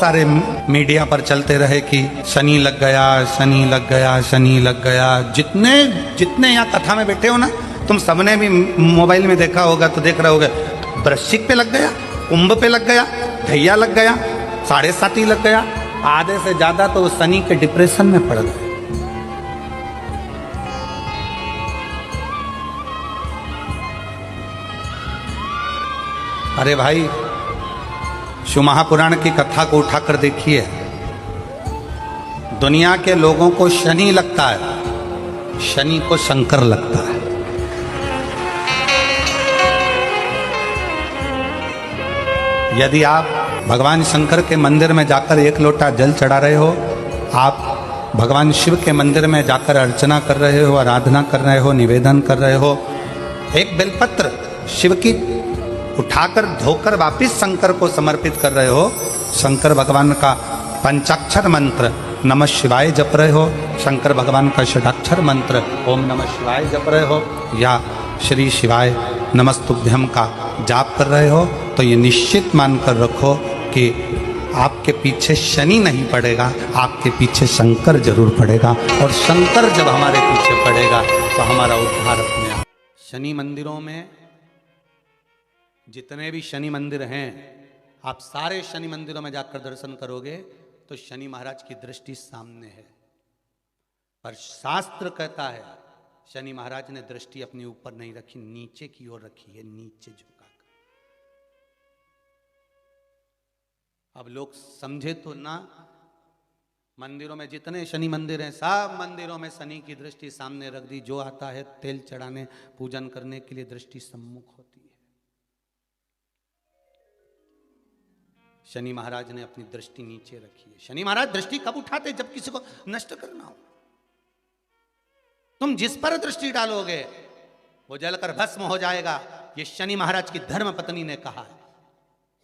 सारे मीडिया पर चलते रहे कि शनि लग गया, शनि लग गया, शनि लग गया। जितने जितने यहाँ कथा में बैठे हो ना, तुम सबने भी मोबाइल में देखा होगा तो देख रहे होगे, वृश्चिक पे लग गया, कुंभ पे लग गया, धैया लग गया, 7.5 लग गया। आधे से ज्यादा तो शनि के डिप्रेशन में पड़ गए। अरे भाई, शिव महापुराण की कथा को उठाकर देखिए। दुनिया के लोगों को शनि लगता है, शनि को शंकर लगता है। यदि आप भगवान शंकर के मंदिर में जाकर 1 लोटा जल चढ़ा रहे हो, आप भगवान शिव के मंदिर में जाकर अर्चना कर रहे हो, आराधना कर रहे हो, निवेदन कर रहे हो, एक बेलपत्र शिव की उठाकर धोकर वापिस शंकर को समर्पित कर रहे हो, शंकर भगवान का पंचाक्षर मंत्र नमः शिवाय जप रहे हो, शंकर भगवान का षडाक्षर मंत्र ओम नमः शिवाय जप रहे हो, या श्री शिवाय नमस्तुभ्यम का जाप कर रहे हो, तो ये निश्चित मानकर रखो कि आपके पीछे शनि नहीं पड़ेगा, आपके पीछे शंकर जरूर पड़ेगा। और शंकर जब हमारे पीछे पड़ेगा तो हमारा उद्धार अपने आप। शनि मंदिरों में जितने भी शनि मंदिर हैं, आप सारे शनि मंदिरों में जाकर दर्शन करोगे तो शनि महाराज की दृष्टि सामने है। पर शास्त्र कहता है शनि महाराज ने दृष्टि अपने ऊपर नहीं रखी, नीचे की ओर रखी है, नीचे झुका। अब लोग समझे तो ना, मंदिरों में जितने शनि मंदिर हैं, सब मंदिरों में शनि की दृष्टि सामने रख दी। जो आता है तेल चढ़ाने, पूजन करने के लिए दृष्टि सम्मुख होती है। शनि महाराज ने अपनी दृष्टि नीचे रखी है। शनि महाराज दृष्टि कब उठाते? जब किसी को नष्ट करना हो। तुम जिस पर दृष्टि डालोगे वो जलकर भस्म हो जाएगा, ये शनि महाराज की धर्म पत्नी ने कहा है।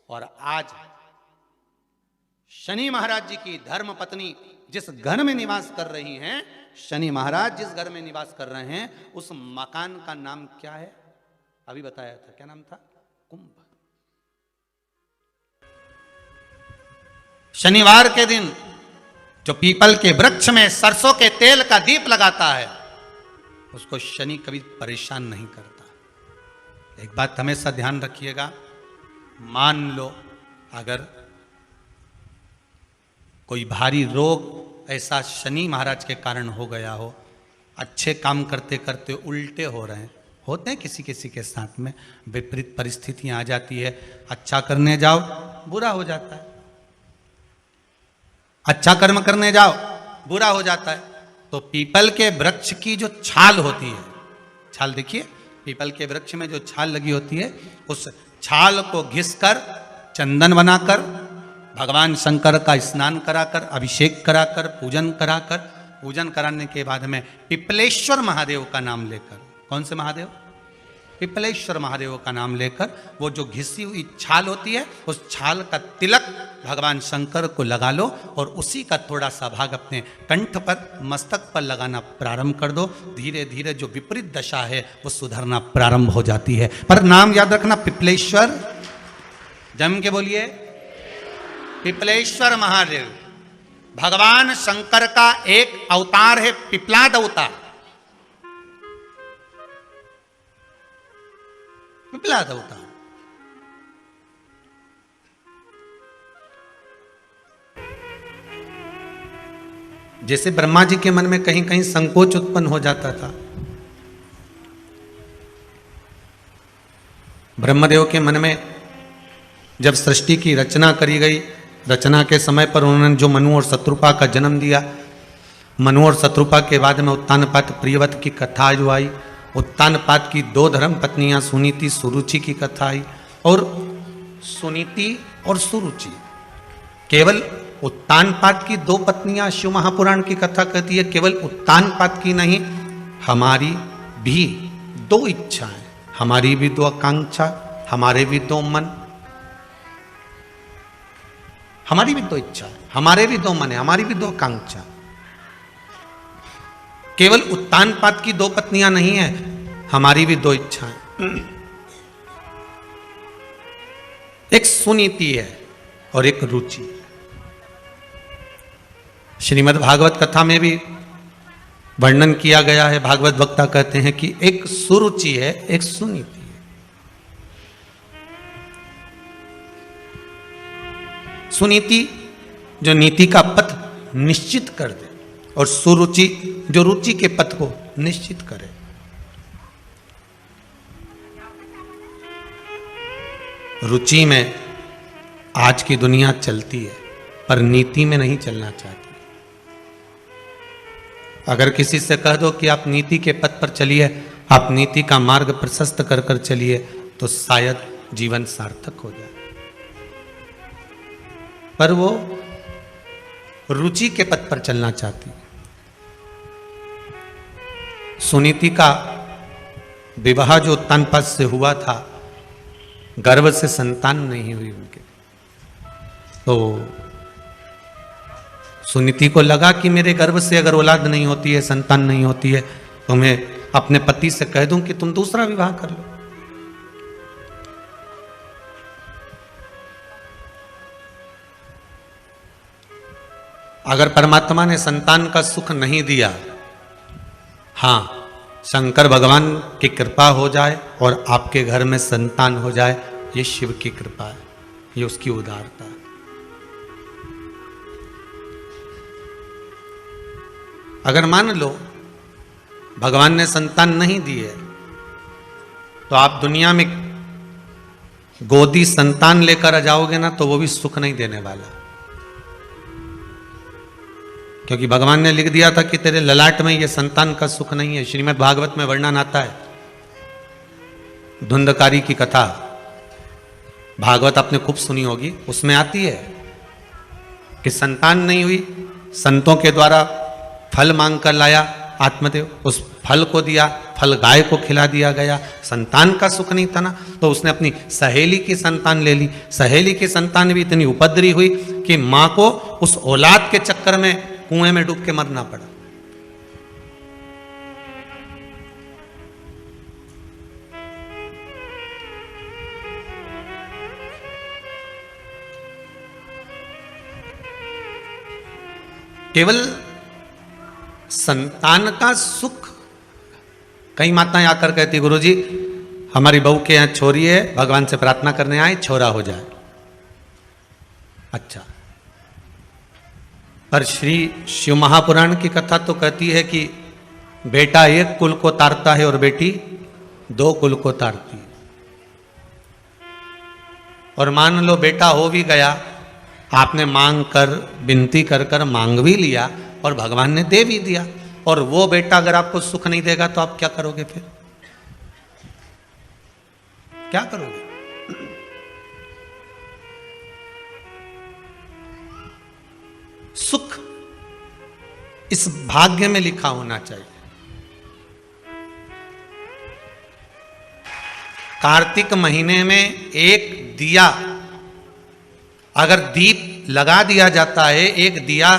और आज शनि महाराज जी की धर्म पत्नी जिस घर में निवास कर रही हैं, शनि महाराज जिस घर में निवास कर रहे हैं, उस मकान का नाम क्या है? अभी बताया था, क्या नाम था? कुंभ। शनिवार के दिन जो पीपल के वृक्ष में सरसों के तेल का दीप लगाता है, उसको शनि कभी परेशान नहीं करता। एक बात हमेशा ध्यान रखिएगा, मान लो अगर कोई भारी रोग ऐसा शनि महाराज के कारण हो गया हो, अच्छे काम करते करते उल्टे हो रहे हैं, होते हैं किसी किसी के साथ में, विपरीत परिस्थितियां आ जाती है, अच्छा करने जाओ बुरा हो जाता है, अच्छा कर्म करने जाओ बुरा हो जाता है। तो पीपल के वृक्ष की जो छाल होती है, छाल देखिए, पीपल के वृक्ष में जो छाल लगी होती है, उस छाल को घिसकर चंदन बनाकर भगवान शंकर का स्नान कराकर, अभिषेक कराकर, पूजन कराकर, पूजन कराने के बाद में पिपलेश्वर महादेव का नाम लेकर, कौन से महादेव? पिपलेश्वर महादेव का नाम लेकर वो जो घिसी हुई छाल होती है, उस छाल का तिलक भगवान शंकर को लगा लो और उसी का थोड़ा सा भाग अपने कंठ पर, मस्तक पर लगाना प्रारंभ कर दो। धीरे धीरे जो विपरीत दशा है वो सुधरना प्रारंभ हो जाती है। पर नाम याद रखना, पिपलेश्वर, जम के बोलिए, पिपलेश्वर महादेव भगवान शंकर का एक अवतार है, पिपलाद अवतार। पिपलाद अवतार जैसे ब्रह्मा जी के मन में कहीं कहीं संकोच उत्पन्न हो जाता था, ब्रह्मदेव के मन में जब सृष्टि की रचना करी गई, रचना के समय पर उन्होंने जो मनु और शत्रुपा का जन्म दिया, मनु और शत्रुपा के बाद में उत्तानपाद प्रियव्रत की कथा जो आई, उत्तानपाद की 2 धर्म पत्नियां सुनीति सुरुचि की कथा आई, और सुनीति और सुरुचि, केवल उत्तानपाद की 2 पत्नियां शिव महापुराण की कथा कहती है, केवल उत्तानपाद की नहीं, हमारी भी 2 इच्छाएं, हमारी भी 2 आकांक्षा, हमारे भी 2 मन, हमारी भी 2 इच्छा है, हमारे भी 2 मन है, हमारी भी 2 आकांक्षा। केवल उत्तानपाद की 2 पत्नियां नहीं है, हमारी भी 2 इच्छाएं। एक सुनीति है और एक रुचि। श्रीमद् भागवत कथा में भी वर्णन किया गया है। भागवत वक्ता कहते हैं कि एक सुरुचि है, एक सुनीति है। सुनीति जो नीति का पथ निश्चित कर दे, और सुरुचि जो रुचि के पथ को निश्चित करे। रुचि में आज की दुनिया चलती है, पर नीति में नहीं चलना चाहती। अगर किसी से कह दो कि आप नीति के पथ पर चलिए, आप नीति का मार्ग प्रशस्त कर कर चलिए, तो शायद जीवन सार्थक हो जाए। पर वो रुचि के पथ पर चलना चाहती। सुनीति का विवाह जो उत्तान पद से हुआ था, गर्भ से संतान नहीं हुई उनके, तो सुनीति को लगा कि मेरे गर्भ से अगर औलाद नहीं होती है, संतान नहीं होती है, तो मैं अपने पति से कह दूं कि तुम दूसरा विवाह कर लो। अगर परमात्मा ने संतान का सुख नहीं दिया, हां, शंकर भगवान की कृपा हो जाए और आपके घर में संतान हो जाए, ये शिव की कृपा है, ये उसकी उदारता है। अगर मान लो भगवान ने संतान नहीं दी है, तो आप दुनिया में गोदी संतान लेकर आ जाओगे ना, तो वो भी सुख नहीं देने वाला। क्योंकि भगवान ने लिख दिया था कि तेरे ललाट में ये संतान का सुख नहीं है। श्रीमद् भागवत में वर्णन आता है, धुंधकारी की कथा, भागवत आपने खूब सुनी होगी, उसमें आती है कि संतान नहीं हुई, संतों के द्वारा फल मांग कर लाया आत्मदेव, उस फल को दिया, फल गाय को खिला दिया गया, संतान का सुख नहीं था ना, तो उसने अपनी सहेली की संतान ले ली। सहेली की संतान भी इतनी उपद्रवी हुई कि मां को उस औलाद के चक्कर में कुएं में डूब के मरना पड़ा। केवल संतान का सुख, कई माताएं आकर कहती, गुरुजी हमारी बहू के यहां छोरी है, भगवान से प्रार्थना करने आए, छोरा हो जाए। अच्छा, पर श्री शिव महापुराण की कथा तो कहती है कि बेटा एक कुल को तारता है और बेटी दो कुल को तारती है। और मान लो बेटा हो भी गया, आपने मांग कर, विनती कर कर मांग भी लिया और भगवान ने दे भी दिया, और वो बेटा अगर आपको सुख नहीं देगा तो आप क्या करोगे? फिर क्या करोगे? सुख इस भाग्य में लिखा होना चाहिए। कार्तिक महीने में एक दिया, अगर दीप लगा दिया जाता है, एक दिया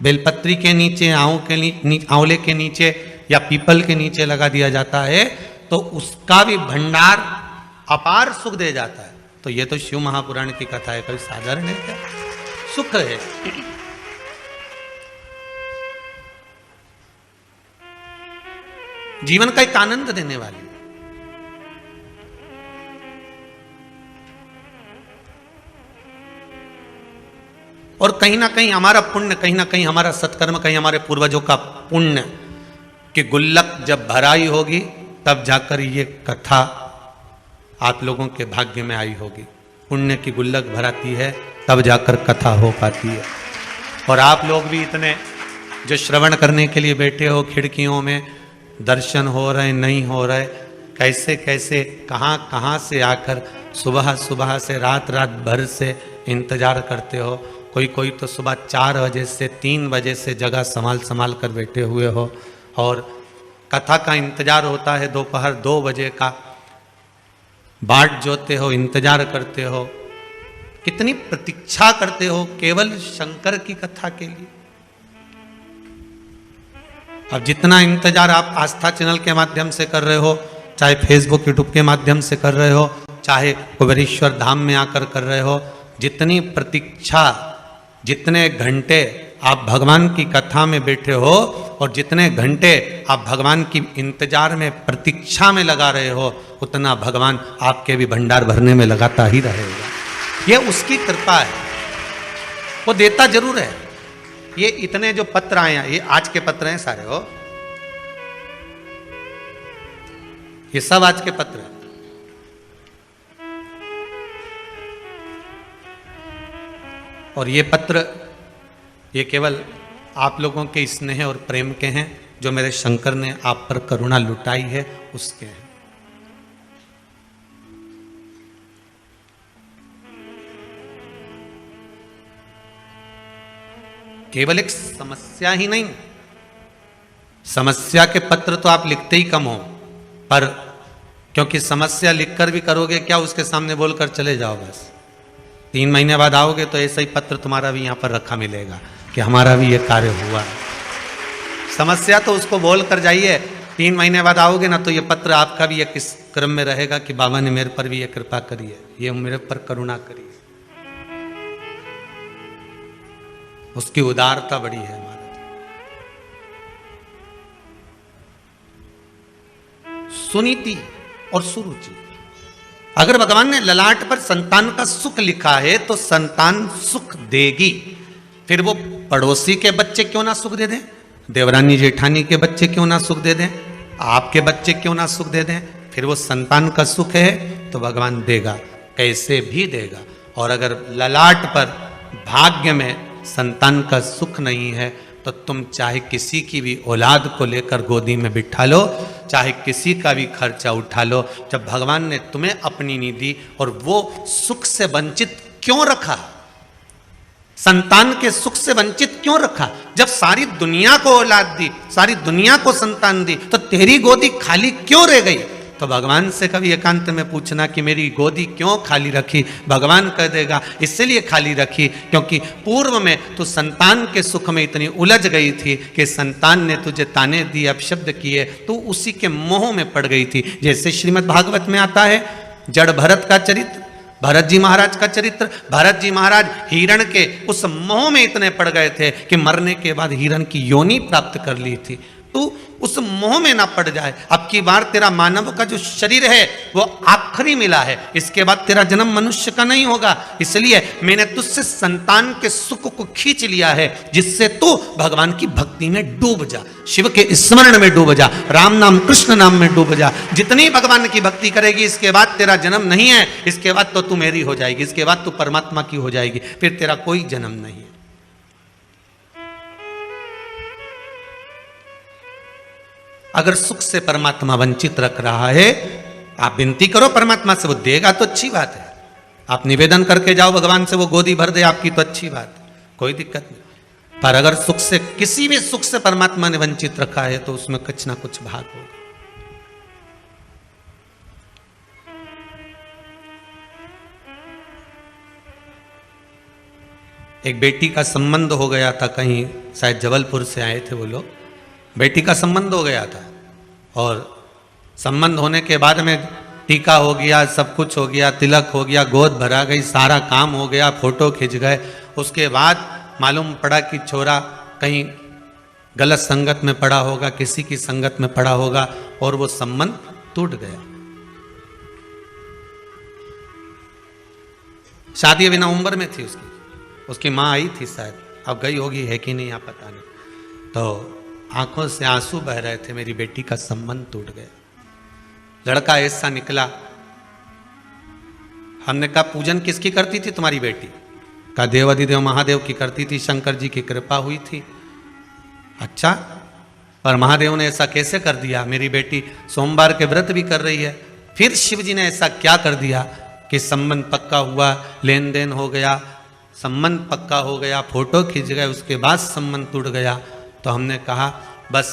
बेलपत्री के नीचे, आंवले के नीचे या पीपल के नीचे लगा दिया जाता है, तो उसका भी भंडार अपार सुख दे जाता है। तो ये तो शिव महापुराण की कथा है, कोई साधारण है क्या? सुख है। जीवन का एक आनंद देने वाली। और कहीं ना कहीं हमारा पुण्य, कहीं ना कहीं हमारा सत्कर्म, कहीं हमारे पूर्वजों का पुण्य कि गुल्लक जब भराई होगी तब जाकर ये कथा आप लोगों के भाग्य में आई होगी। पुण्य की गुल्लक भराती है तब जाकर कथा हो पाती है। और आप लोग भी इतने जो श्रवण करने के लिए बैठे हो, खिड़कियों में दर्शन हो रहे नहीं हो रहे, कैसे कैसे कहाँ कहाँ से आकर सुबह सुबह से रात रात भर से इंतजार करते हो। कोई तो सुबह 4 बजे से 3 बजे से जगह संभाल कर बैठे हुए हो, और कथा का इंतजार होता है दोपहर 2 बजे का, बाट जोते हो, इंतजार करते हो, कितनी प्रतीक्षा करते हो केवल शंकर की कथा के लिए। अब जितना इंतजार आप आस्था चैनल के माध्यम से कर रहे हो, चाहे फेसबुक यूट्यूब के माध्यम से कर रहे हो, चाहे कुबेरेश्वर धाम में आकर कर रहे हो, जितनी प्रतीक्षा, जितने घंटे आप भगवान की कथा में बैठे हो और जितने घंटे आप भगवान की इंतजार में प्रतीक्षा में लगा रहे हो, उतना भगवान आपके भी भंडार भरने में लगाता ही रहेगा। ये उसकी कृपा है, वो देता जरूर है। ये इतने जो पत्र आए हैं, ये आज के पत्र हैं सारे, हो ये सब आज के पत्र हैं। और ये पत्र ये केवल आप लोगों के स्नेह और प्रेम के हैं, जो मेरे शंकर ने आप पर करुणा लुटाई है उसके हैं। केवल एक समस्या ही नहीं, समस्या के पत्र तो आप लिखते ही कम हो, पर क्योंकि समस्या लिखकर भी करोगे क्या, उसके सामने बोलकर चले जाओ बस। 3 महीने बाद आओगे तो ऐसा ही पत्र तुम्हारा भी यहां पर रखा मिलेगा कि हमारा भी ये कार्य हुआ। समस्या तो उसको बोल कर जाइए, 3 महीने बाद आओगे ना तो ये पत्र आपका भी एक इस क्रम में रहेगा कि बाबा ने मेरे पर भी ये कृपा करी है, ये मेरे पर करुणा करी है। उसकी उदारता बड़ी है हमारे। सुनीति और सुरुचि, अगर भगवान ने ललाट पर संतान का सुख लिखा है तो संतान सुख देगी। फिर वो पड़ोसी के बच्चे क्यों ना सुख दे दें, देवरानी जेठानी के बच्चे क्यों ना सुख दे दें, आपके बच्चे क्यों ना सुख दे दें, फिर वो संतान का सुख है तो भगवान देगा, कैसे भी देगा। और अगर ललाट पर भाग्य में संतान का सुख नहीं है तो तुम चाहे किसी की भी औलाद को लेकर गोदी में बिठा लो, चाहे किसी का भी खर्चा उठा लो, जब भगवान ने तुम्हें अपनी नहीं दी और वो सुख से वंचित क्यों रखा, संतान के सुख से वंचित क्यों रखा, जब सारी दुनिया को औलाद दी, सारी दुनिया को संतान दी, तो तेरी गोदी खाली क्यों रह गई। तो भगवान से कभी एकांत में पूछना कि मेरी गोदी क्यों खाली रखी, भगवान कह देगा इसलिए खाली रखी क्योंकि पूर्व में तू संतान के सुख में इतनी उलझ गई थी कि संतान ने तुझे ताने दिए, अपशब्द किए, तू उसी के मोह में पड़ गई थी। जैसे श्रीमद् भागवत में आता है जड़ भरत का चरित्र, भरत जी महाराज का चरित्र। भरत जी महाराज हिरण के उस मोह में इतने पड़ गए थे कि मरने के बाद हिरण की योनि प्राप्त कर ली थी। तू उस मोह में ना पड़ जाए। अब की बार तेरा मानव का जो शरीर है वो आखिरी मिला है, इसके बाद तेरा जन्म मनुष्य का नहीं होगा, इसलिए मैंने तुझसे संतान के सुख को खींच लिया है जिससे तू भगवान की भक्ति में डूब जा, शिव के स्मरण में डूब जा, राम नाम कृष्ण नाम में डूब जा। जितनी भगवान की भक्ति करेगी इसके बाद तेरा जन्म नहीं है, इसके बाद तो तू मेरी हो जाएगी, इसके बाद तू परमात्मा की हो जाएगी, फिर तेरा कोई जन्म नहीं है। अगर सुख से परमात्मा वंचित रख रहा है, आप विनती करो परमात्मा से, वो देगा तो अच्छी बात है। आप निवेदन करके जाओ भगवान से, वो गोदी भर दे आपकी तो अच्छी बात है, कोई दिक्कत नहीं। पर अगर सुख से, किसी भी सुख से परमात्मा ने वंचित रखा है तो उसमें कुछ ना कुछ भाग होगा। एक बेटी का संबंध हो गया था, कहीं शायद जबलपुर से आए थे वो लोग, बेटी का संबंध हो गया था और संबंध होने के बाद में टीका हो गया, सब कुछ हो गया, तिलक हो गया, गोद भरा गई, सारा काम हो गया, फोटो खिंच गए। उसके बाद मालूम पड़ा कि छोरा कहीं गलत संगत में पड़ा होगा, किसी की संगत में पड़ा होगा और वो संबंध टूट गया। शादी अभी नवंबर में थी उसकी माँ आई थी शायद, अब गई होगी है कि नहीं आप पता नहीं, तो आंखों से आंसू बह रहे थे, मेरी बेटी का संबंध टूट गया। लड़का ऐसा निकला। हमने कहा पूजन किसकी करती थी तुम्हारी बेटी? कहा देव अधिदेव महादेव की करती थी, शंकर जी की कृपा हुई थी। अच्छा, पर महादेव ने ऐसा कैसे कर दिया? मेरी बेटी सोमवार के व्रत भी कर रही है, फिर शिव जी ने ऐसा क्या कर दिया कि संबंध पक्का हुआ, लेन देन हो गया, संबंध पक्का हो गया, फोटो खींच गए, उसके बाद संबंध टूट गया। तो हमने कहा बस,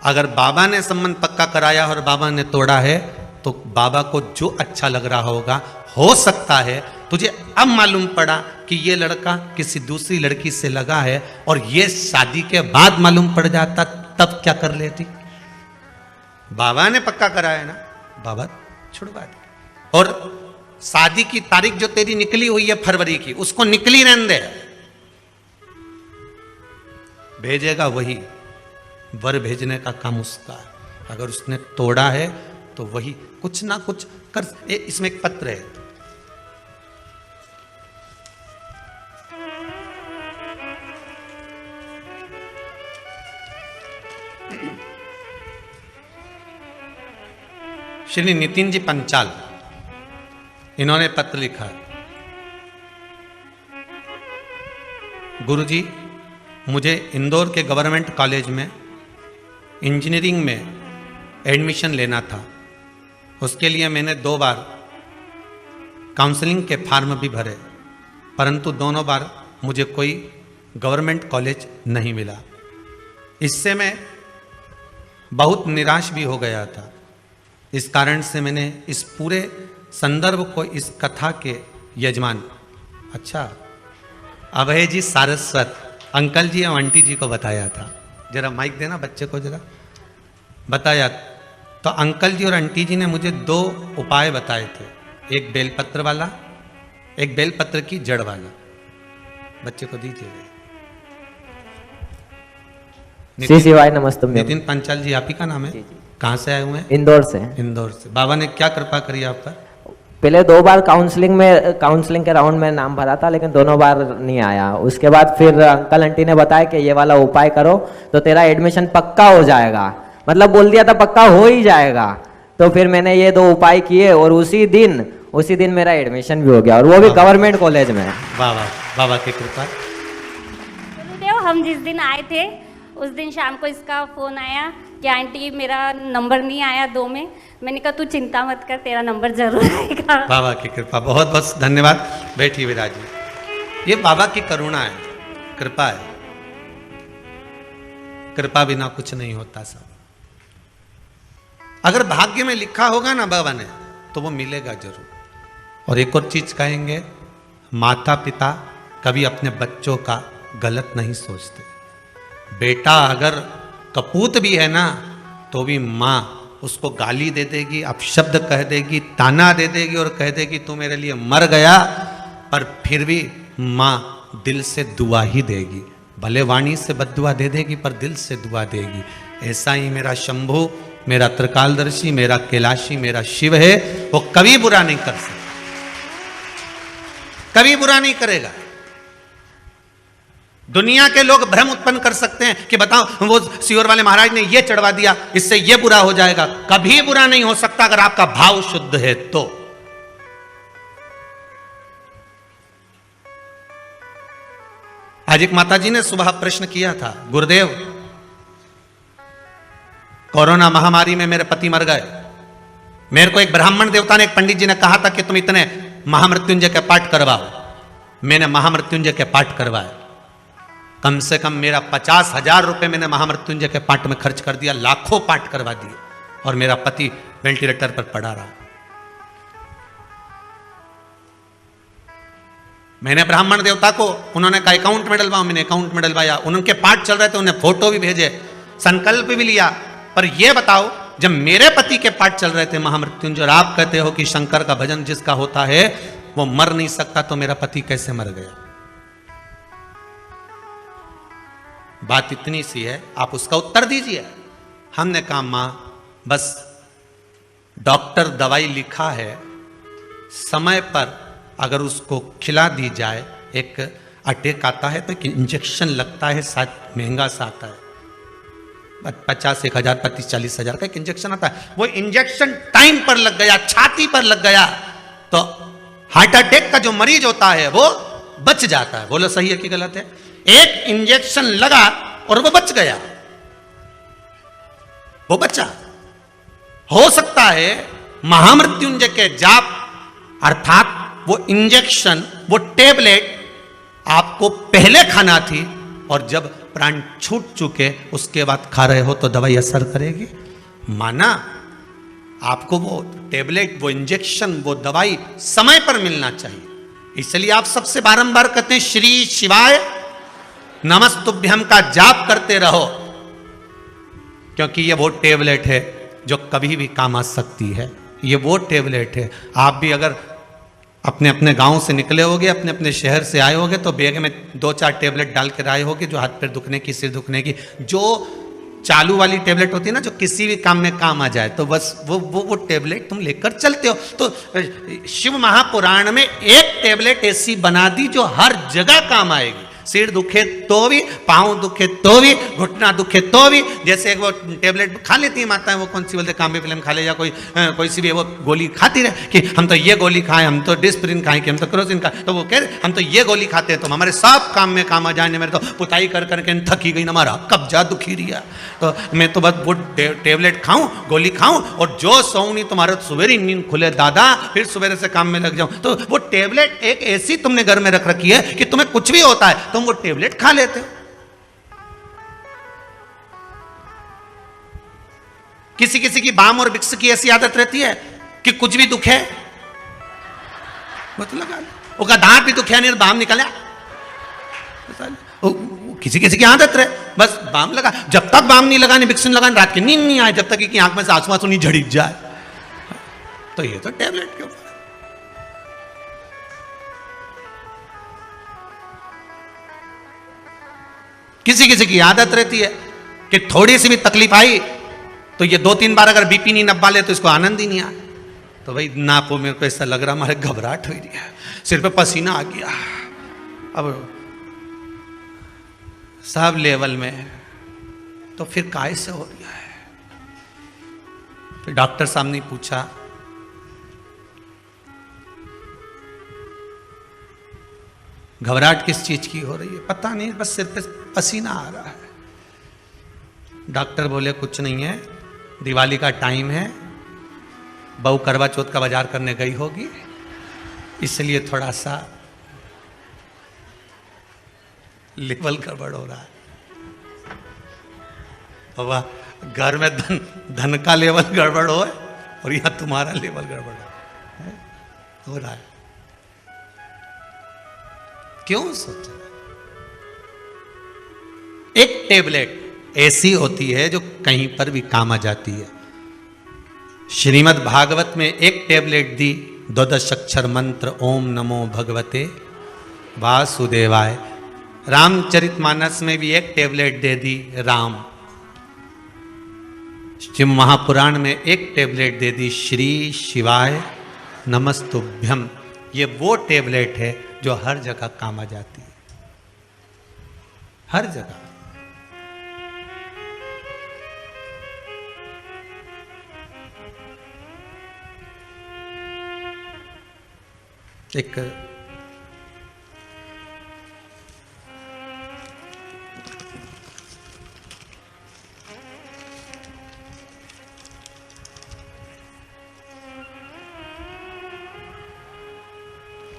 अगर बाबा ने संबंध पक्का कराया और बाबा ने तोड़ा है तो बाबा को जो अच्छा लग रहा होगा, हो सकता है तुझे अब मालूम पड़ा कि ये लड़का किसी दूसरी लड़की से लगा है और ये शादी के बाद मालूम पड़ जाता, तब क्या कर लेती? बाबा ने पक्का कराया ना, बाबा छुड़वा दे। और शादी की तारीख जो तेरी निकली हुई है फरवरी की, उसको निकली रहने दे, भेजेगा वही, वर भेजने का काम उसका है। अगर उसने तोड़ा है तो वही कुछ ना कुछ कर। इसमें एक पत्र है, श्री नितिन जी पंचाल, इन्होंने पत्र लिखा है, गुरुजी मुझे इंदौर के गवर्नमेंट कॉलेज में इंजीनियरिंग में एडमिशन लेना था। उसके लिए मैंने 2 बार काउंसलिंग के फॉर्म भी भरे, परंतु दोनों बार मुझे कोई गवर्नमेंट कॉलेज नहीं मिला। इससे मैं बहुत निराश भी हो गया था। इस कारण से मैंने इस पूरे संदर्भ को इस कथा के यजमान, अच्छा, अभय जी सारस्वत अंकल जी और आंटी जी को बताया था। जरा माइक देना बच्चे को, जरा बताया। तो अंकल जी और आंटी जी ने मुझे 2 उपाय बताए थे, एक बेलपत्र वाला, एक बेलपत्र की जड़ वाला। बच्चे को दीजिए। श्री शिवाय नमस्ते। नितिन पंचाल जी आप ही का नाम है? कहाँ से आए हुए हैं? इंदौर से। इंदौर से। बाबा ने क्या कृपा करी आप पर? पहले 2 बार काउंसलिंग के राउंड में नाम भरा था, लेकिन दोनों बार नहीं आया। उसके बाद फिर अंकल आंटी ने बताया कि ये वाला उपाय करो तो तेरा एडमिशन पक्का हो जाएगा, मतलब बोल दिया था पक्का हो ही जाएगा। तो फिर मैंने ये 2 उपाय किए और उसी दिन मेरा एडमिशन भी हो गया, और वो भी गवर्नमेंट कॉलेज में। बाबा, बाबा की कृपा। गुरुदेव हम जिस दिन आए थे उस दिन शाम को इसका फोन आया कि आंटी मेरा नंबर नहीं आया 2 में। मैंने कहा तू चिंता मत कर, तेरा नंबर जरूर आएगा। बाबा की कृपा, बहुत बहुत धन्यवाद। बैठिए विराज जी। ये बाबा की करुणा है, कृपा है। कृपा बिना कुछ नहीं होता सब। अगर भाग्य में लिखा होगा ना बाबा ने तो वो मिलेगा जरूर। और एक और चीज कहेंगे, माता पिता कभी अपने बच्चों का गलत नहीं सोचते। बेटा अगर कपूत भी है ना तो भी माँ उसको गाली दे देगी, अपशब्द कह देगी, ताना दे देगी और कह देगी तू मेरे लिए मर गया, पर फिर भी माँ दिल से दुआ ही देगी। भले वाणी से बद्दुआ दे देगी पर दिल से दुआ देगी। ऐसा ही मेरा शंभु, मेरा त्रिकालदर्शी, मेरा कैलाशी, मेरा शिव है, वो कभी बुरा नहीं कर सकता, कभी बुरा नहीं करेगा। दुनिया के लोग भ्रम उत्पन्न कर सकते हैं कि बताओ वो सियोर वाले महाराज ने ये चढ़वा दिया, इससे ये बुरा हो जाएगा। कभी बुरा नहीं हो सकता अगर आपका भाव शुद्ध है तो। आज एक माताजी ने सुबह प्रश्न किया था, गुरुदेव कोरोना महामारी में मेरे पति मर गए। मेरे को एक ब्राह्मण देवता ने, एक पंडित जी ने कहा था कि तुम इतने महामृत्युंजय के पाठ करवाओ। मैंने महामृत्युंजय के पाठ करवाए। कम से कम मेरा 50,000 रुपए मैंने महामृत्युंजय के पाठ में खर्च कर दिया, लाखों पाठ करवा दिए, और मेरा पति वेंटिलेटर पर पड़ा रहा। मैंने ब्राह्मण देवता को, उन्होंने कहा अकाउंट में डलवाओ, मैंने अकाउंट में डलवाया। उनके पाठ चल रहे थे, उन्हें फोटो भी भेजे, संकल्प भी लिया। पर यह बताओ जब मेरे पति के पाठ चल रहे थे महामृत्युंजय, और आप कहते हो कि शंकर का भजन जिसका होता है वो मर नहीं सकता, तो मेरा पति कैसे मर गया? बात इतनी सी है, आप उसका उत्तर दीजिए। हमने कहा मां बस डॉक्टर दवाई लिखा है, समय पर अगर उसको खिला दी जाए, एक अटैक आता है तो एक इंजेक्शन लगता है, शायद महंगा सा आता है, 50, 1,000, 25, 40,000 का एक इंजेक्शन आता है। वो इंजेक्शन टाइम पर लग गया, छाती पर लग गया, तो हार्ट अटैक का जो मरीज होता है वो बच जाता है। बोलो सही है कि गलत है? एक इंजेक्शन लगा और वो बच गया, वो बचा। हो सकता है महामृत्युंजय के जाप अर्थात वो इंजेक्शन, वो टेबलेट आपको पहले खाना थी, और जब प्राण छूट चुके उसके बाद खा रहे हो तो दवाई असर करेगी? माना आपको वो टेबलेट, वो इंजेक्शन, वो दवाई समय पर मिलना चाहिए। इसलिए आप सबसे बारंबार कहते हैं श्री शिवाय नमस्तुभ्यम का जाप करते रहो, क्योंकि ये वो टेबलेट है जो कभी भी काम आ सकती है। ये वो टेबलेट है। आप भी अगर अपने अपने गांव से निकले होगे, अपने अपने शहर से आए होगे, तो बैग में 2-4 टेबलेट डाल कर आए होगे, जो हाथ पैर दुखने की, सिर दुखने की, जो चालू वाली टेबलेट होती है ना, जो किसी भी काम में काम आ जाए, तो बस वो टेबलेट तुम लेकर चलते हो। तो शिव महापुराण में एक टेबलेट ऐसी बना दी जो हर जगह काम आएगी। सिर दुखे तो भी, पाँव दुखे तो भी, घुटना दुखे तो भी। जैसे वो टेबलेट खा लेती है माताएं, वो कौन सी बोलते, काम्बी फिल्म खा ले, या कोई सी भी वो गोली खाती रहे कि हम तो ये गोली खाएं, हम तो डिस्प्रिन खाएं, कि हम तो क्रोसिन खाएं, तो वो कह रहे हम तो ये गोली खाते हैं तो हमारे सब काम में काम आ जाने, मेरे तो पुताई कर करके थकी गई, हमारा कब्जा दुखी रिया, तो मैं तो बस वो टेबलेट खाऊं, गोली खाऊं, और जो सोऊं नहीं तुम्हारा सवेरे नींद खुले दादा, फिर सवेरे से काम में लग जाऊं। तो वो टेबलेट एक ऐसी तुमने घर में रख रखी है कि तुम्हें कुछ भी होता है तुम वो टेबलेट खा लेते हो। किसी किसी की बाम और विक्स की ऐसी आदत रहती है कि कुछ भी दुख है वो तो लगा ले, उसका दांत भी दुखिया नहीं, बाम निकला, किसी किसी की आदत रहे, बस बाम लगा, जब तक बाम नहीं लगाने, विक्स नहीं लगाने, रात की नींद नहीं आए, जब तक कि आंख में से आंसू आंसू नहीं झड़क जाए, तो ये तो टेबलेट के ऊपर। किसी किसी की आदत रहती है कि थोड़ी सी भी तकलीफ आई तो ये 2-3 बार अगर बीपी नहीं नपा ले तो इसको आनंद ही नहीं आया, तो भाई नापो, मेरे को ऐसा लग रहा हमारे घबराहट हो रही है, सिर पे पसीना आ गया, अब सब लेवल में, तो फिर काय से हो रहा है। फिर डॉक्टर साहब ने पूछा, घबराहट किस चीज की हो रही है? पता नहीं, बस सिर पे पसीना आ रहा है। डॉक्टर बोले कुछ नहीं है, दिवाली का टाइम है, बहू करवा चौथ का बाजार करने गई होगी, इसलिए थोड़ा सा लेवल गड़बड़ हो रहा है। बाबा घर में धन का लेवल गड़बड़ हो और यहां तुम्हारा लेवल गड़बड़ हो रहा है। क्यों सोचा? एक टेबलेट ऐसी होती है जो कहीं पर भी काम आ जाती है। श्रीमद् भागवत में एक टेबलेट दी, 12 अक्षर मंत्र ओम नमो भगवते वासुदेवाय। रामचरितमानस में भी एक टेबलेट दे दी, राम। शिव महापुराण में एक टेबलेट दे दी, श्री शिवाय नमस्तुभ्यम। ये वो टेबलेट है जो हर जगह काम आ जाती है, हर जगह। एक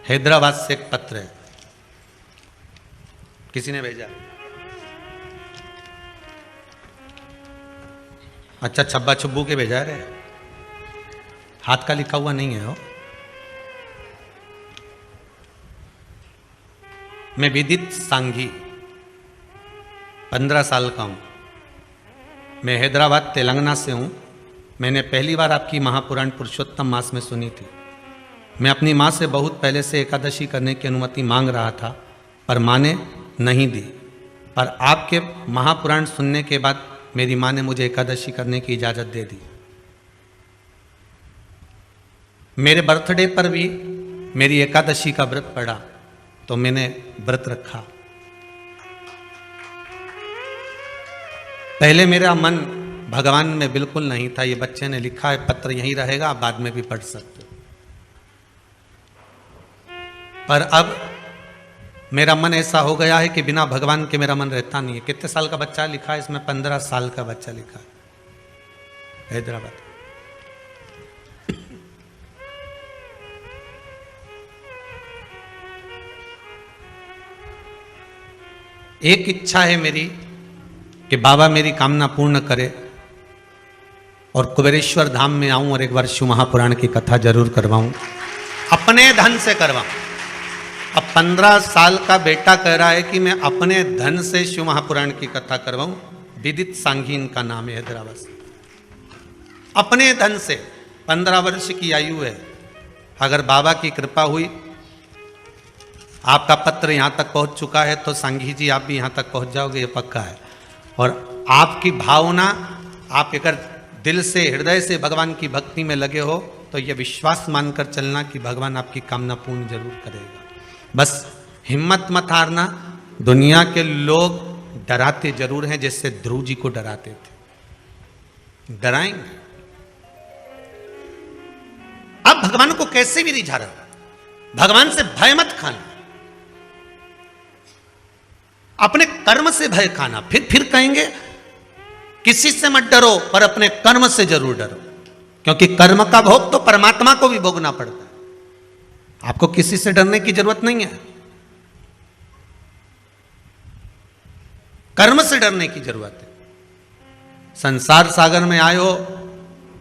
हैदराबाद से एक पत्र है, किसी ने भेजा। अच्छा, छब्बा छुब्बू के भेजा रे, हाथ का लिखा हुआ नहीं है हो। मैं विदित सांघी, 15 साल का हूं। मैं हैदराबाद तेलंगाना से हूं। मैंने पहली बार आपकी महापुराण पुरुषोत्तम मास में सुनी थी। मैं अपनी माँ से बहुत पहले से एकादशी करने की अनुमति मांग रहा था, पर माँ ने नहीं दी। पर आपके महापुराण सुनने के बाद मेरी माँ ने मुझे एकादशी करने की इजाज़त दे दी। मेरे बर्थडे पर भी मेरी एकादशी का व्रत पड़ा, तो मैंने व्रत रखा। पहले मेरा मन भगवान में बिल्कुल नहीं था। ये बच्चे ने लिखा है, पत्र यहीं रहेगा, आप बाद में भी पढ़ सकते हो। पर अब मेरा मन ऐसा हो गया है कि बिना भगवान के मेरा मन रहता नहीं है। कितने साल का बच्चा लिखा है इसमें? 15 साल का बच्चा लिखा है, हैदराबाद। एक इच्छा है मेरी कि बाबा मेरी कामना पूर्ण करे और कुबेरेश्वर धाम में आऊं और एक बार शिव महापुराण की कथा जरूर करवाऊं, अपने धन से करवाऊं। अब 15 साल का बेटा कह रहा है कि मैं अपने धन से शिव महापुराण की कथा करवाऊं। विदित सांघी इनका नाम है, हैदराबाद से। अपने धन से, 15 वर्ष की आयु है। अगर बाबा की कृपा हुई, आपका पत्र यहां तक पहुंच चुका है, तो सांघी जी आप भी यहां तक पहुंच जाओगे, ये पक्का है। और आपकी भावना, आप अगर दिल से हृदय से भगवान की भक्ति में लगे हो तो ये विश्वास मानकर चलना कि भगवान आपकी कामना पूर्ण जरूर करेगा। बस हिम्मत मत हारना। दुनिया के लोग डराते जरूर हैं, जैसे ध्रुव जी को डराते थे, डराएंगे। अब भगवान को कैसे भी रिझा रहा, भगवान से भय मत खाना, अपने कर्म से भय खाना। फिर कहेंगे किसी से मत डरो, पर अपने कर्म से जरूर डरो, क्योंकि कर्म का भोग तो परमात्मा को भी भोगना पड़ता है। आपको किसी से डरने की जरूरत नहीं है, कर्म से डरने की जरूरत है। संसार सागर में आए हो,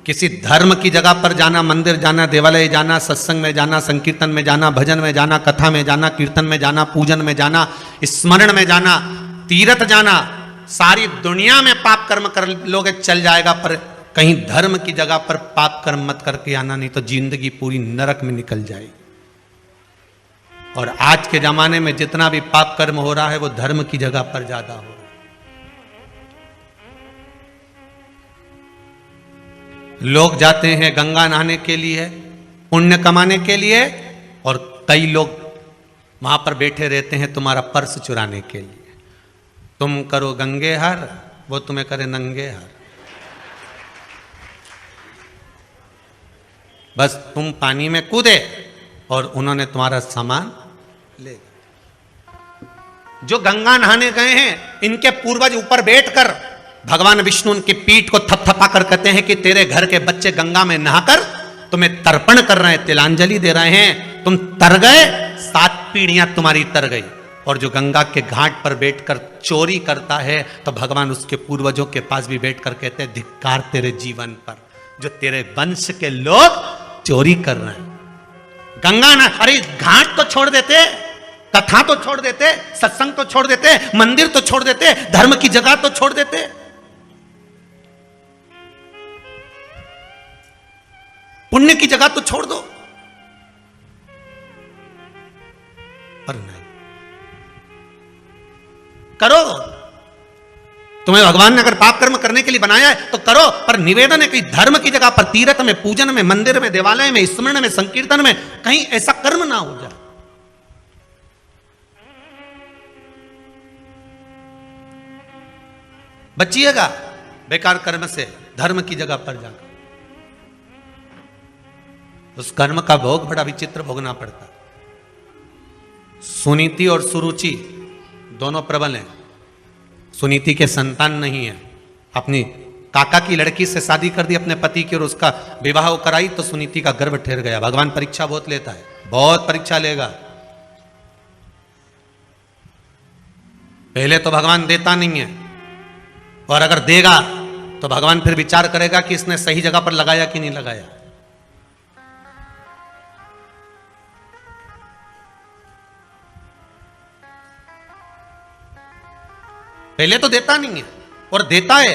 किसी धर्म की जगह पर जाना, मंदिर जाना, देवालय जाना, सत्संग में जाना, संकीर्तन में जाना, भजन में जाना, कथा में जाना, कीर्तन में जाना, पूजन में जाना, स्मरण में जाना, तीर्थ जाना, सारी दुनिया में पाप कर्म कर लोगे चल जाएगा, पर कहीं धर्म की जगह पर पाप कर्म मत करके आना, नहीं तो जिंदगी पूरी नरक में निकल जाएगी। और आज के जमाने में जितना भी पाप कर्म हो रहा है वो धर्म की जगह पर ज्यादा हो रहा है। लोग जाते हैं गंगा नहाने के लिए, पुण्य कमाने के लिए, और कई लोग वहां पर बैठे रहते हैं तुम्हारा पर्स चुराने के लिए। तुम करो गंगे हर, वो तुम्हें करे नंगे हर। बस तुम पानी में कूदे और उन्होंने तुम्हारा सामान ले। जो गंगा नहाने गए हैं, इनके पूर्वज ऊपर बैठकर भगवान विष्णु उनकी पीठ को थपथपा कर कहते हैं कि तेरे घर के बच्चे गंगा में नहाकर तुम्हें तर्पण कर रहे हैं, तिलांजलि दे रहे हैं। तुम तर गए, 7 पीढ़ियां तुम्हारी तर गई। और जो गंगा के घाट पर बैठकर चोरी करता है, तो भगवान उसके पूर्वजों के पास भी बैठकर कहते हैं धिक्कार तेरे जीवन पर, जो तेरे वंश के लोग चोरी कर रहे हैं। गंगा ना, अरे घाट तो छोड़ देते, कथा तो छोड़ देते, सत्संग तो छोड़ देते, मंदिर तो छोड़ देते, धर्म की जगह तो छोड़ देते। पुण्य की जगह तो छोड़ दो, पर नहीं। करो, तुम्हें भगवान ने अगर पाप कर्म करने के लिए बनाया है तो करो, पर निवेदन है कि धर्म की जगह पर, तीर्थ में, पूजन में, मंदिर में, देवालय में, स्मरण में, संकीर्तन में कहीं ऐसा कर्म ना हो जाए। बचिएगा बेकार कर्म से, धर्म की जगह पर जाकर। उस कर्म का भोग बड़ा विचित्र भोगना पड़ता। सुनीति और सुरुचि दोनों प्रबल हैं। सुनीति के संतान नहीं है, अपनी काका की लड़की से शादी कर दी अपने पति की और उसका विवाह कराई, तो सुनीति का गर्भ ठहर गया। भगवान परीक्षा बहुत लेता है, बहुत परीक्षा लेगा। पहले तो भगवान देता नहीं है, और अगर देगा तो भगवान फिर विचार करेगा कि इसने सही जगह पर लगाया कि नहीं लगाया। पहले तो देता नहीं है, और देता है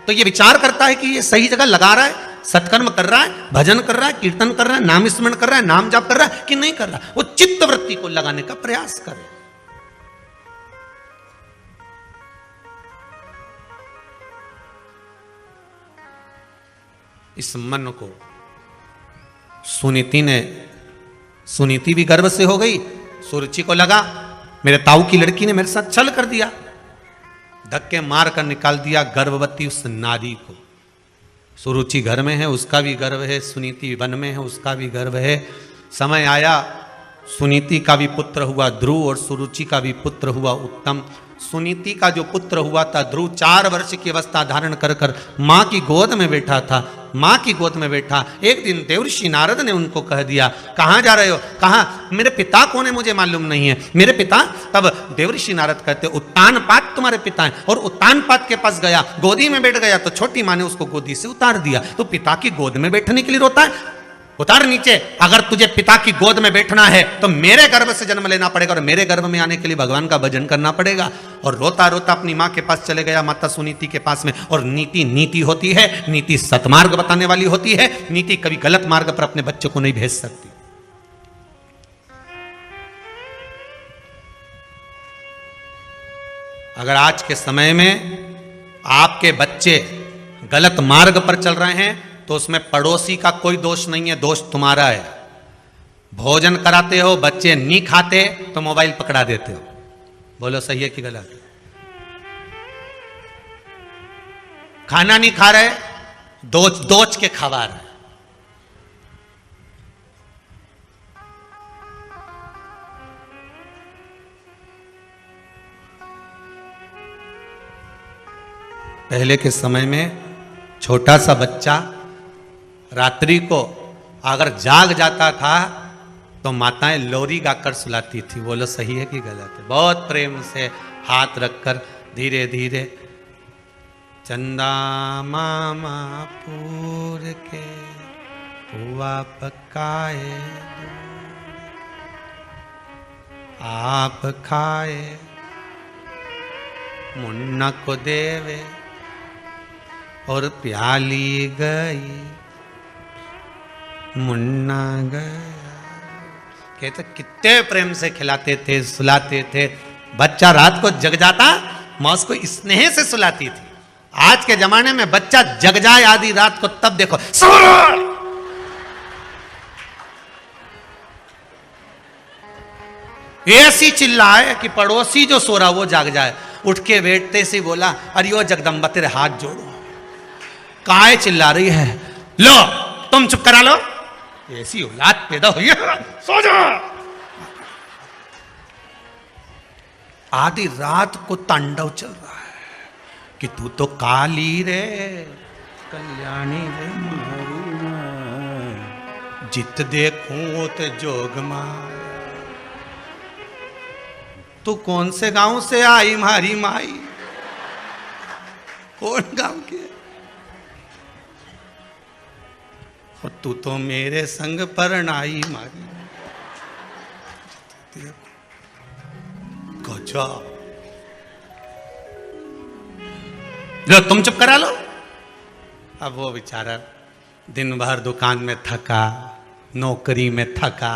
तो ये विचार करता है कि ये सही जगह लगा रहा है, सत्कर्म कर रहा है, भजन कर रहा है, कीर्तन कर रहा है, नाम स्मरण कर रहा है, नाम जाप कर रहा है कि नहीं कर रहा। वो चित्त वृत्ति को लगाने का प्रयास करे। इस मन को सुनीति भी गर्व से हो गई। सुरुचि को लगा मेरे ताऊ की लड़की ने मेरे साथ छल कर दिया, धक्के मार कर निकाल दिया गर्भवती उस नारी को। सुरुचि घर में है, उसका भी गर्व है, सुनीति वन में है, उसका भी गर्व है। समय आया, सुनीति का भी पुत्र हुआ ध्रुव और सुरुचि का भी पुत्र हुआ उत्तम। सुनीति का जो पुत्र हुआ था ध्रुव, 4 वर्ष की अवस्था धारण कर कर माँ की गोद में बैठा था। माँ की गोद में बैठा, एक दिन देवर्षि नारद ने उनको कह दिया, कहाँ जा रहे हो? कहा मेरे पिता कौन है मुझे मालूम नहीं है, मेरे पिता। तब देवर्षि नारद कहते उत्तानपाद तुम्हारे पिता हैं। और उत्तानपाद के पास गया, गोदी में बैठ गया, तो छोटी माँ ने उसको गोदी से उतार दिया। तो पिता की गोद में बैठने के लिए रोता है, उतार नीचे। अगर तुझे पिता की गोद में बैठना है तो मेरे गर्भ से जन्म लेना पड़ेगा, और मेरे गर्भ में आने के लिए भगवान का भजन करना पड़ेगा। और रोता रोता अपनी माँ के पास चले गया, माता सुनीति के पास में। और नीति होती है, नीति सतमार्ग बताने वाली होती है। नीति कभी गलत मार्ग पर अपने बच्चों को नहीं भेज सकती। अगर आज के समय में आपके बच्चे गलत मार्ग पर चल रहे हैं तो उसमें पड़ोसी का कोई दोष नहीं है, दोष तुम्हारा है। भोजन कराते हो, बच्चे नहीं खाते तो मोबाइल पकड़ा देते हो। बोलो सही है कि गलत? खाना नहीं खा रहे, दोच के खवा रहे। पहले के समय में छोटा सा बच्चा रात्रि को अगर जाग जाता था तो माताएं लोरी गाकर सुलाती थी। बोलो सही है कि गलत है? बहुत प्रेम से हाथ रखकर धीरे धीरे, चंदा मामा पूर के पुआ पकाए आप खाए, मुन्ना को देवे और प्याली गई मुन्ना गया। कहते कितने प्रेम से खिलाते थे, सुलाते थे। बच्चा रात को जग जाता, माँ उसको स्नेह से सुलाती थी। आज के जमाने में बच्चा जग जाए आधी रात को तब देखो ऐसी चिल्लाए कि पड़ोसी जो सो रहा वो जाग जाए। उठ के बैठते से बोला, अरे ओ जगदम्बा तेरे हाथ जोड़ो, काय चिल्ला रही है? लो तुम चुप करा लो, ऐसी औलाद पैदा हुई है, सो जा। आधी रात को तांडव चल रहा है कि तू तो काली रे कल्याणी रे जित देखूं तो जोग माया। तू कौन से गांव से आई मारी माई? कौन गांव के? और तू तो मेरे संग परनाई मारी। गजब। लो तुम चुप करा लो। अब वो बेचारा दिन भर दुकान में थका, नौकरी में थका,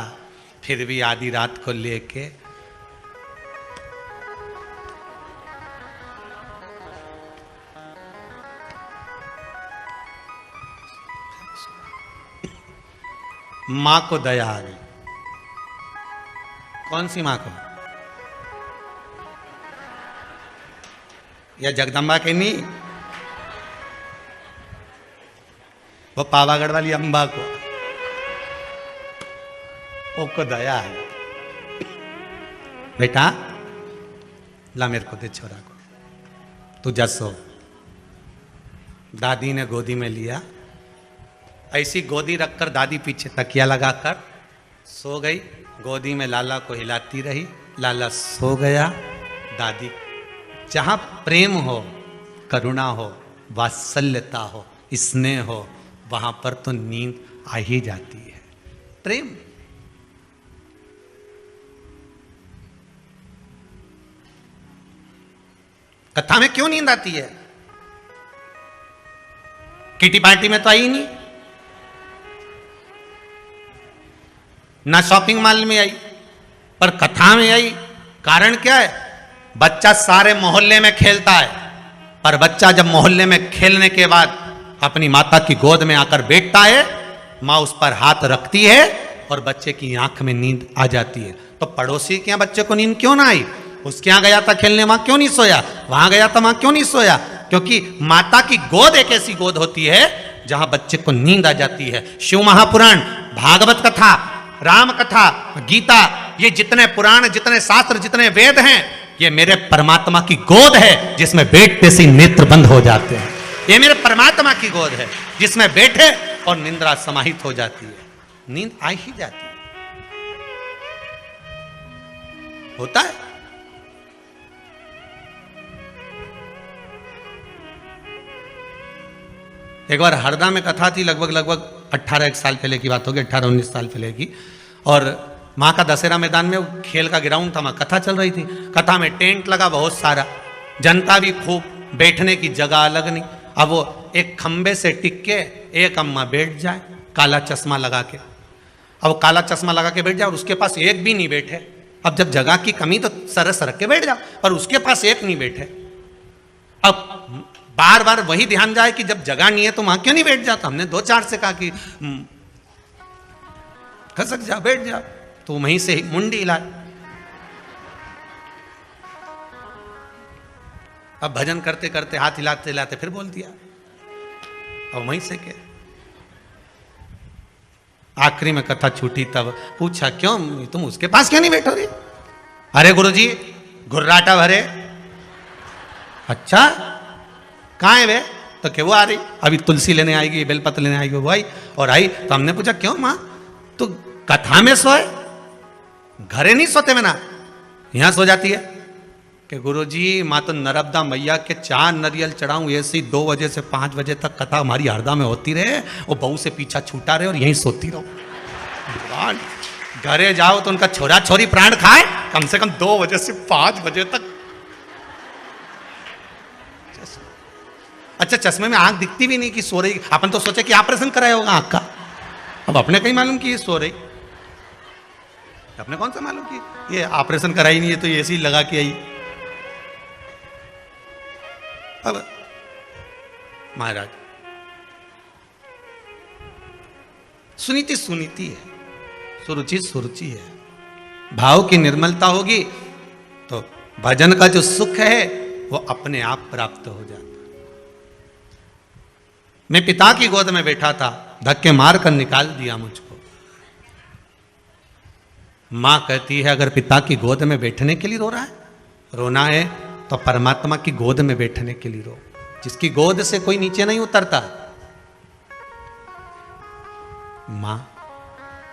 फिर भी आधी रात को लेके मां को दया आ गई। कौन सी मां को? या जगदम्बा के नहीं, वो पावागढ़ वाली अंबा को, वो दया है। बेटा ला मेरे को दे छोरा को, तू जा सो। दादी ने गोदी में लिया, ऐसी गोदी रखकर दादी पीछे तकिया लगाकर सो गई। गोदी में लाला को हिलाती रही, लाला सो गया। दादी, जहां प्रेम हो, करुणा हो, वात्सल्यता हो, स्नेह हो, वहां पर तो नींद आ ही जाती है। प्रेम। कथा में क्यों नींद आती है? किटी पार्टी में तो आई नहीं, ना शॉपिंग मॉल में आई, पर कथा में आई। कारण क्या है? बच्चा सारे मोहल्ले में खेलता है, पर बच्चा जब मोहल्ले में खेलने के बाद अपनी माता की गोद में आकर बैठता है, माँ उस पर हाथ रखती है और बच्चे की आंख में नींद आ जाती है। तो पड़ोसी के यहाँ बच्चे को नींद क्यों ना आई? उसके यहाँ गया था खेलने, वहां क्यों नहीं सोया? वहां गया था, वहां क्यों नहीं सोया? क्योंकि माता की गोद एक ऐसी गोद होती है जहां बच्चे को नींद आ जाती है। शिव महापुराण, भागवत कथा, राम कथा, गीता, ये जितने पुराण, जितने शास्त्र, जितने वेद हैं, ये मेरे परमात्मा की गोद है जिसमें बैठते से नेत्र बंद हो जाते हैं। ये मेरे परमात्मा की गोद है जिसमें बैठे और निंद्रा समाहित हो जाती है, नींद आ ही जाती है। होता है। एक बार हरदा में कथा थी, लगभग 18 साल पहले की बात होगी, 18-19 साल पहले की। और माँ का दशहरा मैदान में खेल का ग्राउंड था, वहाँ कथा चल रही थी। कथा में टेंट लगा बहुत सारा, जनता भी खूब, बैठने की जगह अलग नहीं। अब वो एक खंबे से टिक के एक अम्मा बैठ जाए काला चश्मा लगा के। अब वो काला चश्मा लगा के बैठ जाए और उसके पास एक भी नहीं बैठे। अब जब जगह की कमी तो सर सरक के बैठ जाओ, पर उसके पास एक नहीं बैठे। अब बार बार वही ध्यान जाए कि जब जगह नहीं है तो वहां क्यों नहीं बैठ जाता। हमने 2-4 से कहा कि खसक जा, बैठ जा, तो वहीं से मुंडी हिलाए। अब भजन करते करते हाथ हिलाते हिलाते फिर बोल दिया, अब वहीं से क्या। आखिरी में कथा छूटी तब पूछा, क्यों तुम उसके पास क्यों नहीं बैठोगे? अरे गुरुजी घुर्राटा भरे। अच्छा कहाँ है वे? तो क्या वो आ रही, अभी तुलसी लेने आएगी, बेलपत्र लेने आएगी। वो आई और आई तो हमने पूछा, क्यों माँ तू कथा में सोए, घरे नहीं सोते में ना, यहां सो जाती है? कि गुरुजी माँ तो नर्मदा मैया के 4 नरियल चढ़ाऊं, ऐसी 2 बजे से 5 बजे तक कथा हमारी हरदा में होती रहे, वो बहू से पीछा छूटा रहे और यहीं सोती रहो। घरे जाओ तो उनका छोरा छोरी प्राण खाए, कम से कम 2 बजे से 5 बजे तक। अच्छा चश्मे में आंख दिखती भी नहीं कि सो रही। अपन तो सोचे कि ऑपरेशन कराया होगा आंख का, अब अपने कहीं मालूम कि ये सो रही। अपने कौन सा मालूम कि ये ऑपरेशन कराई नहीं है तो ये ऐसी लगा के आई। अब महाराज सुनीति सुनीति है, सुरुचि सुरुचि है। भाव की निर्मलता होगी तो भजन का जो सुख है वो अपने आप प्राप्त हो जाता। मैं पिता की गोद में बैठा था, धक्के मार कर निकाल दिया मुझको। मां कहती है अगर पिता की गोद में बैठने के लिए रो रहा है, रोना है तो परमात्मा की गोद में बैठने के लिए रो, जिसकी गोद से कोई नीचे नहीं उतरता। मां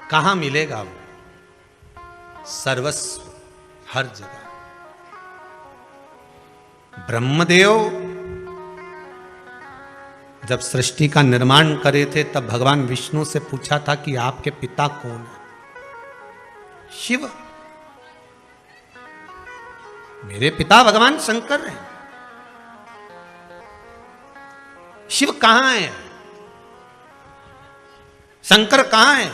कहां मिलेगा वो? सर्वस्व हर जगह। ब्रह्मदेव जब सृष्टि का निर्माण करे थे तब भगवान विष्णु से पूछा था कि आपके पिता कौन है? शिव। मेरे पिता भगवान शंकर हैं। शिव कहां है? शंकर कहां है?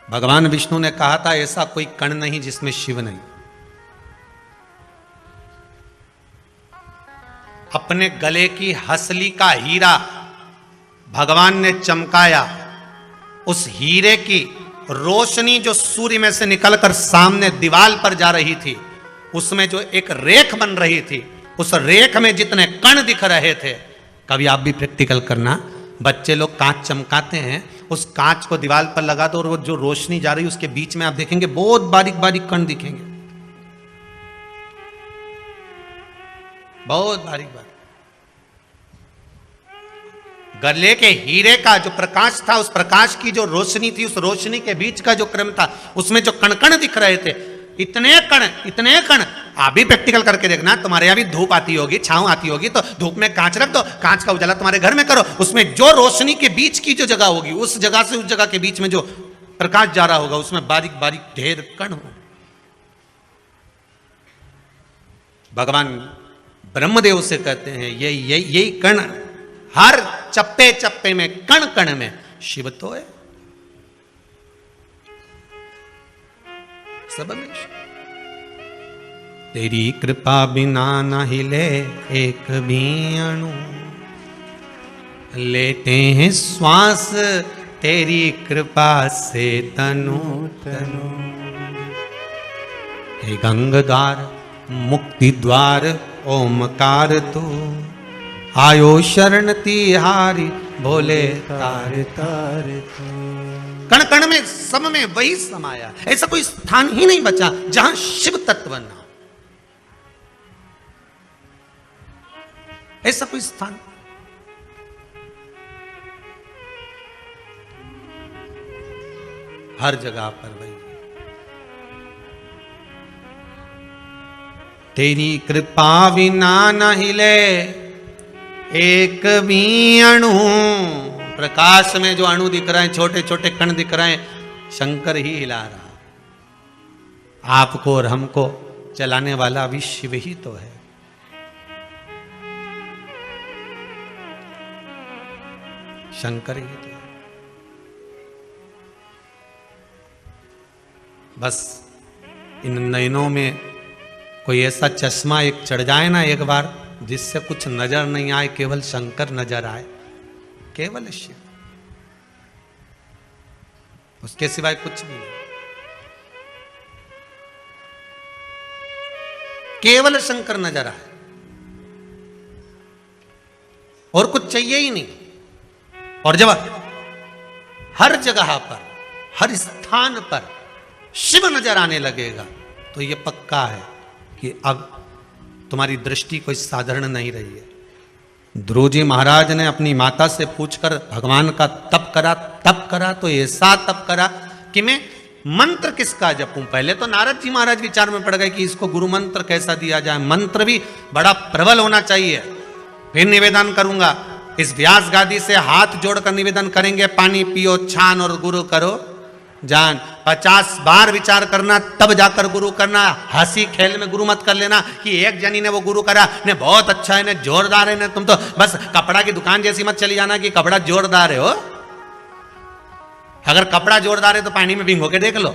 भगवान विष्णु ने कहा था ऐसा कोई कण नहीं जिसमें शिव नहीं। अपने गले की हसली का हीरा भगवान ने चमकाया। उस हीरे की रोशनी जो सूर्य में से निकलकर सामने दीवार पर जा रही थी, उसमें जो एक रेख बन रही थी, उस रेख में जितने कण दिख रहे थे, कभी आप भी प्रैक्टिकल करना, बच्चे लोग कांच चमकाते हैं, उस कांच को दीवार पर लगा दो और वो जो रोशनी जा रही है उसके बीच में आप देखेंगे बहुत बारीक बारीक कण दिखेंगे, बहुत बारीक बारीक। गले के हीरे का जो प्रकाश था, उस प्रकाश की जो रोशनी थी, उस रोशनी के बीच का जो क्रम था, उसमें जो कण कण दिख रहे थे, इतने कण। आप भी प्रैक्टिकल करके देखना, तुम्हारे यहां भी धूप आती होगी, छांव आती होगी, तो धूप में कांच रख दो, कांच का उजाला तुम्हारे घर में करो, उसमें जो रोशनी के बीच की जो जगह होगी, उस जगह से उस जगह के बीच में जो प्रकाश जा रहा होगा, उसमें बारीक बारीक ढेर कण हो। भगवान ब्रह्मदेव से कहते हैं यही कण, हर चप्पे चप्पे में, कण कण में शिव तो है, सब में। तेरी कृपा बिना न हिले एक भी अणु, लेते हैं श्वास तेरी कृपा से तनु तनु। हे गंगद्वार मुक्ति द्वार ओमकार तू, आयो शरण तिहारी भोले तार तार तू। कण कण में, सब में वही समाया। ऐसा कोई स्थान ही नहीं बचा जहां शिव तत्व न हो, ऐसा कोई स्थान। हर जगह पर वही। तेरी कृपा बिना न हिले एक भी अणु। प्रकाश में जो अणु दिख रहे हैं, छोटे छोटे कण दिख रहे हैं, शंकर ही हिला रहा। आपको और हमको चलाने वाला भी शिव ही तो है। शंकर ही तो है। बस इन नयनों में कोई ऐसा चश्मा एक चढ़ जाए ना एक बार, जिससे कुछ नजर नहीं आए, केवल शंकर नजर आए, केवल शिव, उसके सिवाय कुछ भी नहीं, केवल शंकर नजर आए और कुछ चाहिए ही नहीं। और जब हर जगह पर, हर स्थान पर शिव नजर आने लगेगा तो यह पक्का है कि अब तुम्हारी दृष्टि कोई साधारण नहीं रही है। ध्रुव जी महाराज ने अपनी माता से पूछकर भगवान का तप करा तो ऐसा तप करा कि मैं मंत्र किसका जपूं। पहले तो नारद जी महाराज विचार में पड़ गए कि इसको गुरु मंत्र कैसा दिया जाए, मंत्र भी बड़ा प्रबल होना चाहिए। फिर निवेदन करूंगा, इस व्यास गादी से हाथ जोड़कर निवेदन करेंगे, पानी पियो छान और गुरु करो जान। 50 बार विचार करना तब जाकर गुरु करना। हंसी खेल में गुरु मत कर लेना कि एक जनी ने वो गुरु करा ने बहुत अच्छा है, ने जोरदार है, ने तुम तो बस कपड़ा की दुकान जैसी मत चली जाना कि कपड़ा जोरदार है हो। अगर कपड़ा जोरदार है तो पानी में भिंगो के देख लो।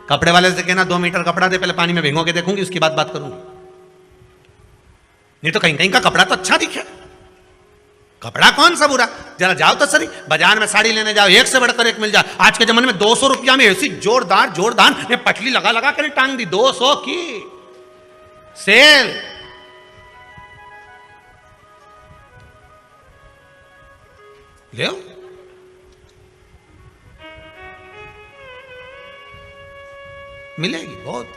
कपड़े वाले से कहना 2 मीटर कपड़ा दे, पहले पानी में भिंगो के देखूंगी, उसकी बात करूंगी। नहीं तो कहीं कहीं का कपड़ा तो अच्छा दिखे, कपड़ा कौन सा बुरा। जरा जाओ तो सही बाजार में साड़ी लेने जाओ, एक से बढ़कर एक मिल जाए। आज के जमाने में 200 रुपया में ऐसी जोरदार ने पटली लगा कर टांग दी, 200 की सेल। ले मिलेगी बहुत।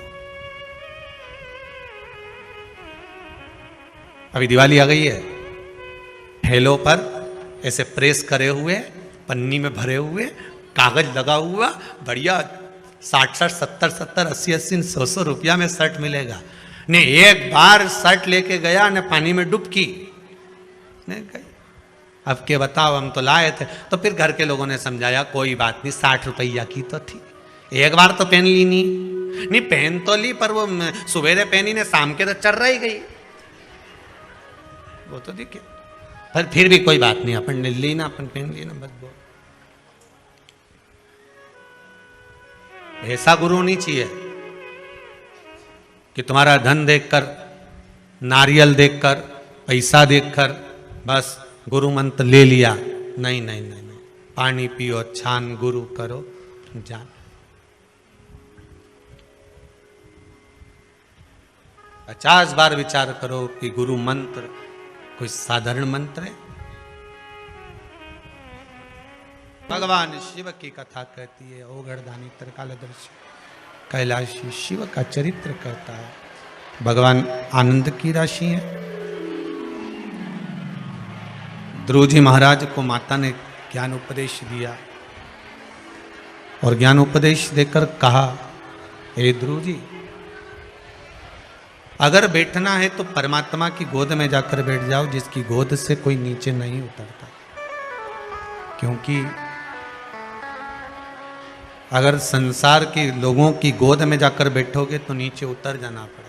अभी दिवाली आ गई है, ठेलों पर ऐसे प्रेस करे हुए, पन्नी में भरे हुए, कागज लगा हुआ, बढ़िया 60-60, 70-70, 80-80, 100-100 रुपया में शर्ट मिलेगा। ने एक बार शर्ट लेके गया ने पानी में डुबकी ने गई। अब के बताओ, हम तो लाए थे। तो फिर घर के लोगों ने समझाया कोई बात नहीं, 60 रुपया की तो थी, एक बार तो पहन ली नहीं पहन तो ली, पर वो सवेरे पहनी ने शाम के तो चल रही गई, वो तो दिखे। पर फिर भी कोई बात नहीं, अपन ने ली ना, अपन पहन ली ना, बस वो। ऐसा गुरु नहीं चाहिए कि तुम्हारा धन देखकर, नारियल देखकर, पैसा देखकर बस गुरु मंत्र ले लिया। नहीं नहीं नहीं नहीं, पानी पियो छान गुरु करो जान। 50 बार विचार करो कि गुरु मंत्र कोई साधारण मंत्र है। भगवान शिव की कथा कहती है, ओगड़दानी त्रिकालदर्शी कैलाशी शिव का चरित्र कहता है। भगवान आनंद की राशि है। ध्रुव जी महाराज को माता ने ज्ञान उपदेश दिया और ज्ञान उपदेश देकर कहा, हे ध्रुव जी, अगर बैठना है तो परमात्मा की गोद में जाकर बैठ जाओ, जिसकी गोद से कोई नीचे नहीं उतरता। क्योंकि अगर संसार के लोगों की गोद में जाकर बैठोगे तो नीचे उतर जाना पड़ेगा।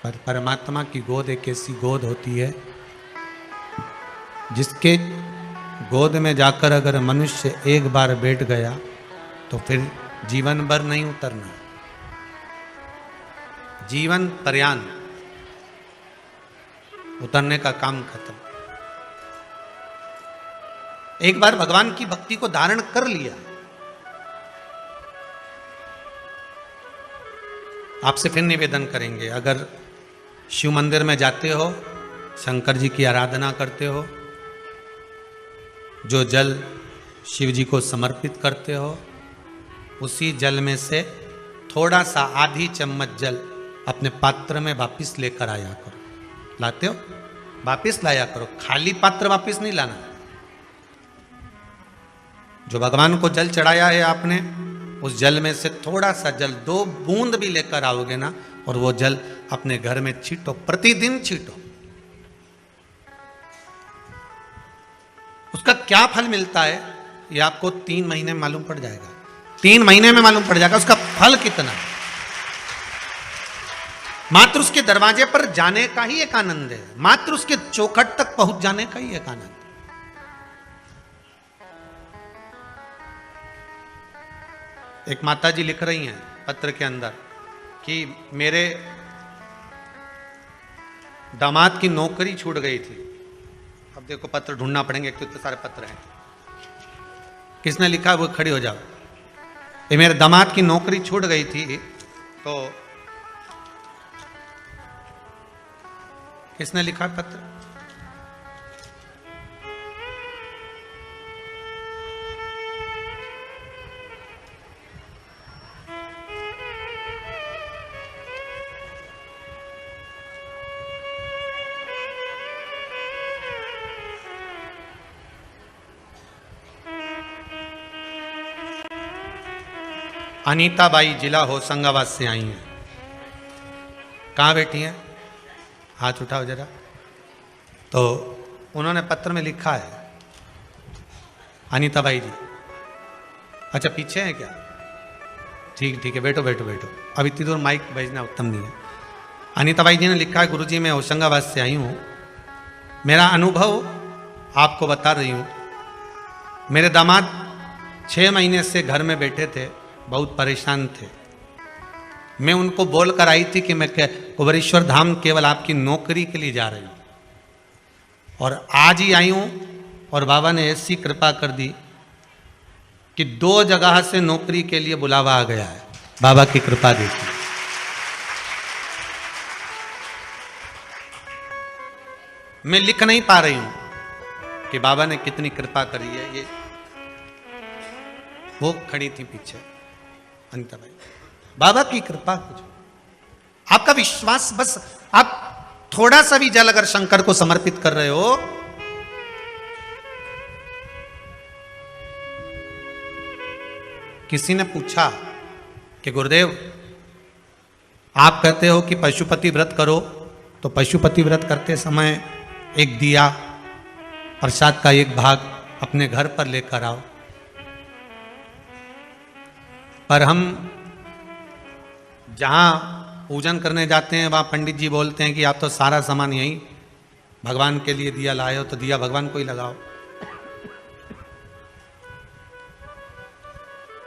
पर परमात्मा की गोद एक ऐसी गोद होती है जिसके गोद में जाकर अगर मनुष्य एक बार बैठ गया तो फिर जीवन भर नहीं उतरना, जीवन पर्यंत उतरने का काम खत्म। एक बार भगवान की भक्ति को धारण कर लिया, आपसे फिर निवेदन करेंगे, अगर शिव मंदिर में जाते हो, शंकर जी की आराधना करते हो, जो जल शिव जी को समर्पित करते हो, उसी जल में से थोड़ा सा आधी चम्मच जल अपने पात्र में वापिस लेकर आया करो। लाते हो वापिस लाया करो, खाली पात्र वापिस नहीं लाना। जो भगवान को जल चढ़ाया है आपने, उस जल में से थोड़ा सा जल 2 बूंद भी लेकर आओगे ना, और वो जल अपने घर में छींटो, प्रतिदिन छींटो। उसका क्या फल मिलता है ये आपको 3 महीने में मालूम पड़ जाएगा। 3 महीने में मालूम पड़ जाएगा उसका फल कितना है। मात्र उसके दरवाजे पर जाने का ही एक आनंद है, मात्र उसके चौखट तक पहुंच जाने का ही एक आनंद। एक माता जी लिख रही हैं पत्र के अंदर कि मेरे दामाद की नौकरी छूट गई थी। अब देखो पत्र ढूंढना पड़ेंगे, एक तो इतने सारे पत्र हैं। किसने लिखा वो खड़ी हो जाओ। ये मेरे दामाद की नौकरी छूट गई थी, तो किसने लिखा पत्र? अनीता बाई जिला होशंगाबाद से आई हैं। कहाँ बैठी हैं? हाथ उठाओ जरा। तो उन्होंने पत्र में लिखा है, अनीता बाई जी। अच्छा पीछे हैं क्या? ठीक ठीक है, बैठो बैठो बैठो। अब इतनी दूर माइक भेजना उत्तम नहीं है। अनीता बाई जी ने लिखा है, गुरुजी मैं होशंगाबाद से आई हूँ, मेरा अनुभव आपको बता रही हूँ। मेरे दामाद 6 महीने से घर में बैठे थे, बहुत परेशान थे। मैं उनको बोल कर आई थी कि मैं कुबेरेश्वर धाम केवल आपकी नौकरी के लिए जा रही हूँ, और आज ही आई हूँ और बाबा ने ऐसी कृपा कर दी कि 2 जगह से नौकरी के लिए बुलावा आ गया है। बाबा की कृपा देखी। मैं लिख नहीं पा रही हूँ कि बाबा ने कितनी कृपा करी है। ये वो खड़ी थी पीछे अनीता भाई। बाबा की कृपा कुछ, आपका विश्वास, बस आप थोड़ा सा भी जल अगर शंकर को समर्पित कर रहे हो, किसी ने पूछा कि गुरुदेव आप कहते हो कि पशुपति व्रत करो, तो पशुपति व्रत करते समय एक दिया प्रसाद का एक भाग अपने घर पर लेकर आओ, पर हम जहाँ पूजन करने जाते हैं वहाँ पंडित जी बोलते हैं कि आप तो सारा सामान यहीं भगवान के लिए दिया लाए हो, तो दिया भगवान को ही लगाओ।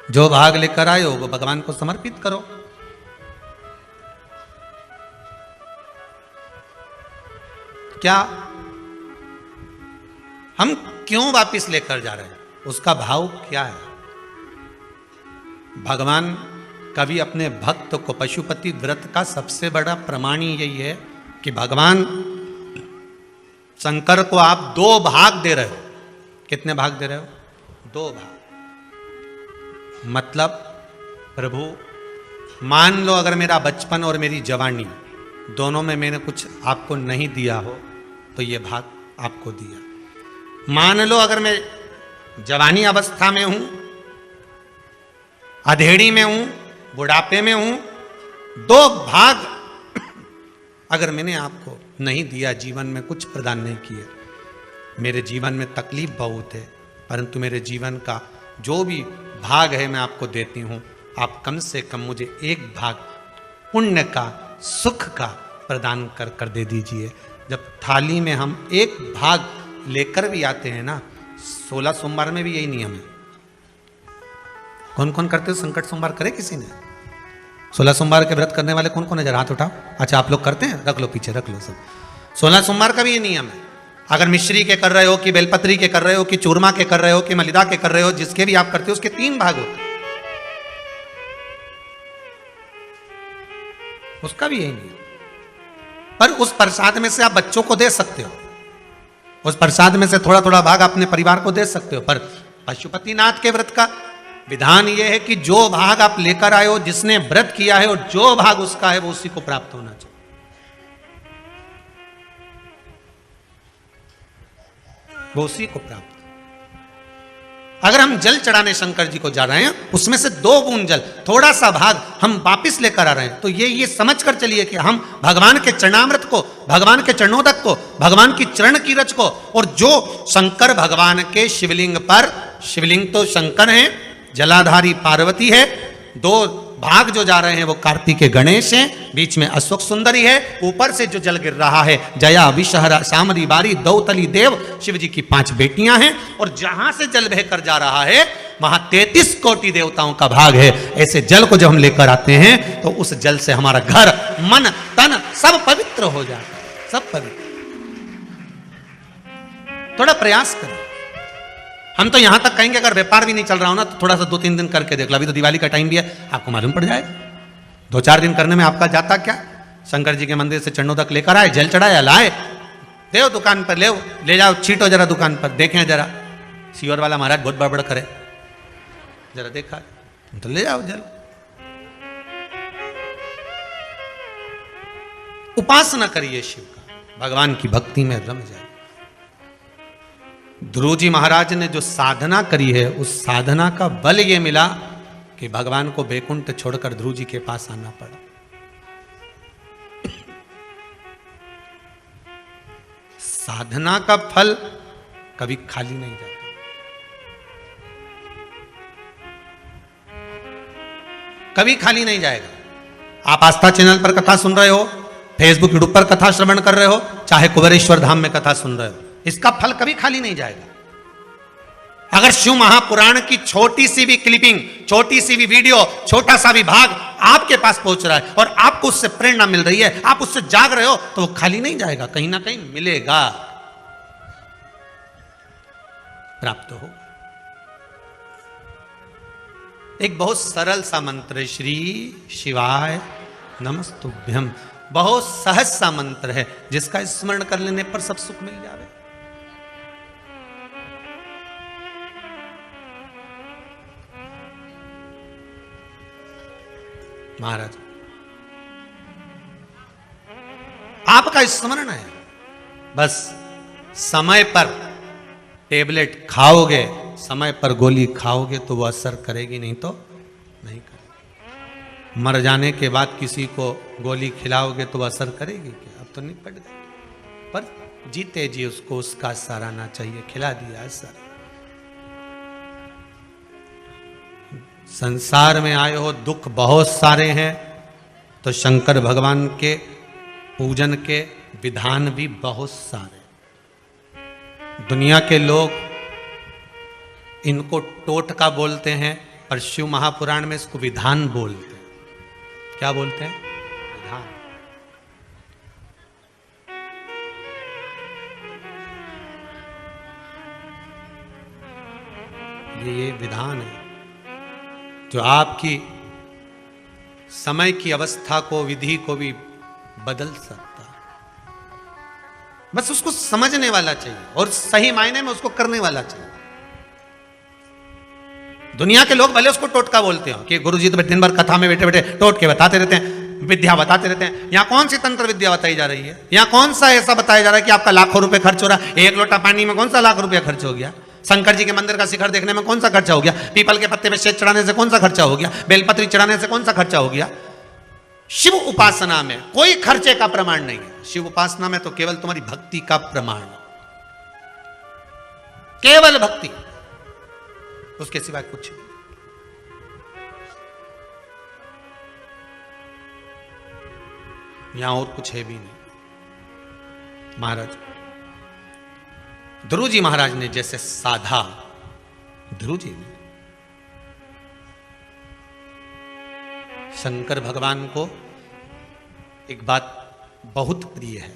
जो भाग लेकर आए हो वो भगवान को समर्पित करो। क्या हम क्यों वापिस लेकर जा रहे हैं? उसका भाव क्या है? भगवान कभी अपने भक्त को, पशुपति व्रत का सबसे बड़ा प्रमाण ही यही है कि भगवान शंकर को आप 2 भाग दे रहे हो। कितने भाग दे रहे हो? 2 भाग। मतलब प्रभु मान लो अगर मेरा बचपन और मेरी जवानी दोनों में मैंने कुछ आपको नहीं दिया हो, तो ये भाग आपको दिया। मान लो अगर मैं जवानी अवस्था में हूं, अधेड़ी में हूं, बुढ़ापे में हूं, 2 भाग अगर मैंने आपको नहीं दिया, जीवन में कुछ प्रदान नहीं किया, मेरे जीवन में तकलीफ बहुत है, परंतु मेरे जीवन का जो भी भाग है मैं आपको देती हूं। आप कम से कम मुझे 1 भाग पुण्य का, सुख का प्रदान कर कर दे दीजिए। जब थाली में हम 1 भाग लेकर भी आते हैं ना, 16 सोमवार में भी यही नियम है। कौन कौन करते हो? संकट सोमवार करे किसी ने? 16 सोमवार के व्रत करने वाले कौन कौन है? जरा हाथ उठाओ। अच्छा आप लोग करते हैं? रख लो पीछे, रख लो सब। 16 सोमवार का भी ये नियम है। अगर मिश्री के कर रहे हो, कि बेलपत्री के कर रहे हो, कि चूरमा के कर रहे हो, कि मलिदा के कर रहे हो, जिसके भी आप करते हो उसके 3 भाग होते हैं। उसका भी यही नियम। पर उस प्रसाद में से आप बच्चों को दे सकते हो, उस प्रसाद में से थोड़ा थोड़ा भाग अपने परिवार को दे सकते हो। पर पशुपतिनाथ के व्रत का विधान यह है कि जो भाग आप लेकर आए हो, जिसने व्रत किया है, और जो भाग उसका है वो उसी को प्राप्त होना चाहिए। वो उसी को प्राप्त। अगर हम जल चढ़ाने शंकर जी को जा रहे हैं, उसमें से 2 बूंद जल, थोड़ा सा भाग हम वापिस लेकर आ रहे हैं, तो ये समझ कर चलिए कि हम भगवान के चरणामृत को, भगवान के चरणोदक को, भगवान की चरण की रच को, और जो शंकर भगवान के शिवलिंग पर, शिवलिंग तो शंकर हैं, जलाधारी पार्वती है, 2 भाग जो जा रहे हैं वो कार्तिकेय गणेश हैं, बीच में अशोक सुंदरी है, ऊपर से जो जल गिर रहा है जया, विषहरा, सामरी, बारी, दौतली देव, शिव जी की 5 बेटियां हैं, और जहां से जल बहकर जा रहा है वहां 33 कोटि देवताओं का भाग है। ऐसे जल को जब हम लेकर आते हैं तो उस जल से हमारा घर, मन, तन सब पवित्र हो जाता है, सब पवित्र। थोड़ा प्रयास करें। हम तो यहां तक कहेंगे अगर व्यापार भी नहीं चल रहा हो ना तो थोड़ा सा 2-3 दिन करके देख लो। अभी तो दिवाली का टाइम भी है, आपको मालूम पड़ जाएगा। 2-4 दिन करने में आपका जाता क्या। शंकर जी के मंदिर से चन्नों तक लेकर आए, जल चढ़ाया, लाए, देव दुकान पर ले जाओ, छीटो जरा दुकान पर, देखें जरा सीवर वाला महाराज बहुत बड़बड़ करे, जरा देखा तो ले जाओ जल। उपासना करिए शिव का, भगवान की भक्ति में रम जाए। ध्रुव जी महाराज ने जो साधना करी है उस साधना का बल ये मिला कि भगवान को बैकुंठ छोड़कर ध्रुव जी के पास आना पड़ा। साधना का फल कभी खाली नहीं जाता। कभी खाली नहीं जाएगा। आप आस्था चैनल पर कथा सुन रहे हो, फेसबुक यूट्यूब पर कथा श्रवण कर रहे हो, चाहे कुबेरेश्वर धाम में कथा सुन रहे हो, इसका फल कभी खाली नहीं जाएगा। अगर शिव महापुराण की छोटी सी भी क्लिपिंग, छोटी सी भी वीडियो, छोटा सा भी भाग आपके पास पहुंच रहा है और आपको उससे प्रेरणा मिल रही है, आप उससे जाग रहे हो, तो वो खाली नहीं जाएगा, कहीं ना कहीं मिलेगा, प्राप्त हो। एक बहुत सरल सा मंत्र है, श्री शिवाय नमस्तुभ्यम। बहुत सहज सा मंत्र है जिसका स्मरण कर लेने पर सब सुख मिल जावे। महाराज आपका स्मरण है, बस समय पर टेबलेट खाओगे, समय पर गोली खाओगे तो वो असर करेगी, नहीं तो नहीं करेगी। मर जाने के बाद किसी को गोली खिलाओगे तो वो असर करेगी क्या? अब तो निपट गए, पर जीते जी उसको उसका सराहना चाहिए, खिला दिया असर। संसार में आए हो, दुख बहुत सारे हैं, तो शंकर भगवान के पूजन के विधान भी बहुत सारे। दुनिया के लोग इनको टोटका बोलते हैं, पर शिव महापुराण में इसको विधान बोलते हैं। क्या बोलते हैं? विधान। ये विधान है जो आपकी समय की अवस्था को, विधि को भी बदल सकता है। बस उसको समझने वाला चाहिए और सही मायने में उसको करने वाला चाहिए। दुनिया के लोग भले उसको टोटका बोलते हो कि गुरुजी तो दिन भर कथा में बैठे बैठे टोटके बताते रहते हैं, विद्या बताते रहते हैं। यहां कौन सी तंत्र विद्या बताई जा रही है? यहां कौन सा ऐसा बताया जा रहा है कि आपका लाखों रुपए खर्च हो रहा है? एक लोटा पानी में कौन सा लाख रुपया खर्च हो गया? शंकर जी के मंदिर का शिखर देखने में कौन सा खर्चा हो गया? पीपल के पत्ते में शेष चढ़ाने से कौन सा खर्चा हो गया? बेलपत्री चढ़ाने से कौन सा खर्चा हो गया? शिव उपासना में कोई खर्चे का प्रमाण नहीं है। शिव उपासना में तो केवल तुम्हारी भक्ति का प्रमाण, केवल भक्ति, उसके सिवाय कुछ नहीं। यहां और कुछ है भी नहीं। महाराज ध्रुव जी महाराज ने जैसे साधा, ध्रुव जी ने शंकर भगवान को एक बात बहुत प्रिय है,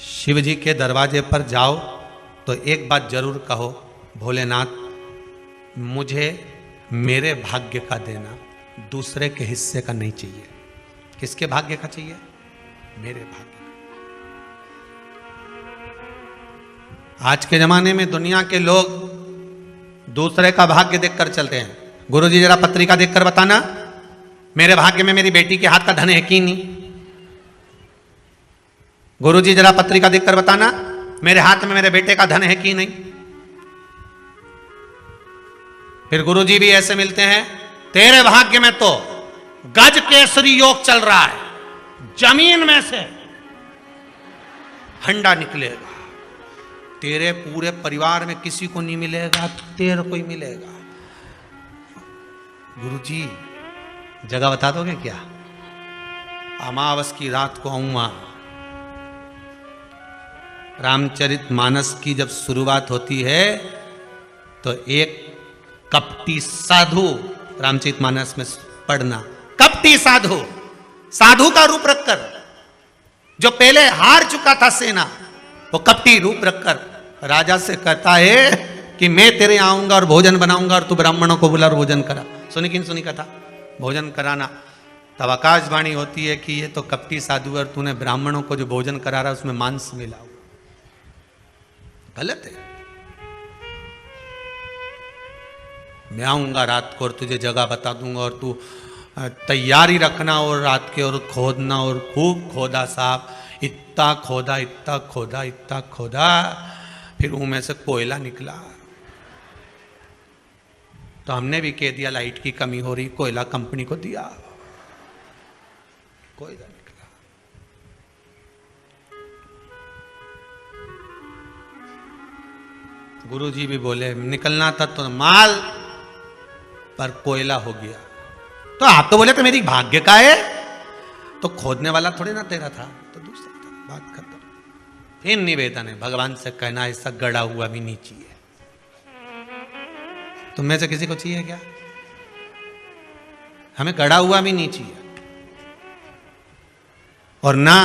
शिव जी के दरवाजे पर जाओ तो एक बात जरूर कहो, भोलेनाथ मुझे मेरे भाग्य का देना, दूसरे के हिस्से का नहीं चाहिए। किसके भाग्य का चाहिए? मेरे भाग्य का। आज के जमाने में दुनिया के लोग दूसरे का भाग्य देखकर चलते हैं। गुरुजी जरा पत्रिका देखकर बताना, मेरे भाग्य में मेरी बेटी के हाथ का धन है कि नहीं? गुरुजी जरा पत्रिका देखकर बताना, मेरे हाथ में मेरे बेटे का धन है कि नहीं? फिर गुरुजी भी ऐसे मिलते हैं, तेरे भाग्य में तो गज केसरी योग चल रहा है, जमीन में से हंडा निकलेगा, तेरे पूरे परिवार में किसी को नहीं मिलेगा, तेरे को ही मिलेगा। गुरुजी जगह बता दोगे क्या? अमावस की रात को आऊंगा। रामचरित मानस की जब शुरुआत होती है तो एक कपटी साधु, रामचरितमानस में पढ़ना, कपटी साधु, साधु का रूप रखकर, जो पहले हार चुका था सेना, वो कपटी रूप रखकर राजा से कहता है कि मैं तेरे आऊंगा और भोजन बनाऊंगा और तू ब्राह्मणों को बुला और भोजन करा। सुनी कि नहीं सुनी कथा? भोजन कराना। तब आकाशवाणी होती है कि ये तो कपटी साधु और तूने ब्राह्मणों को जो भोजन करा रहा उसमें मांस मिला हुआ। गलत है। मैं आऊंगा रात को और तुझे जगह बता दूंगा और तू तैयारी रखना और रात के और खोदना, और खूब खोदा साहब, इतना खोदा, इतना खोदा, इतना खोदा, फिर उनमें से कोयला निकला। तो हमने भी कह दिया लाइट की कमी हो रही, कोयला कंपनी को दिया, कोयला निकला। गुरुजी भी बोले निकलना था तो माल, पर कोयला हो गया। तो आप तो बोले तो मेरी भाग्य का है, तो खोदने वाला थोड़ी ना तेरा था, तो दूसरा था, बात खत्म। फिर निवेदन है भगवान से कहना ऐसा गड़ा हुआ भी नहीं चाहिए। तुम में से किसी को चाहिए क्या? हमें गड़ा हुआ भी नहीं चाहिए। और ना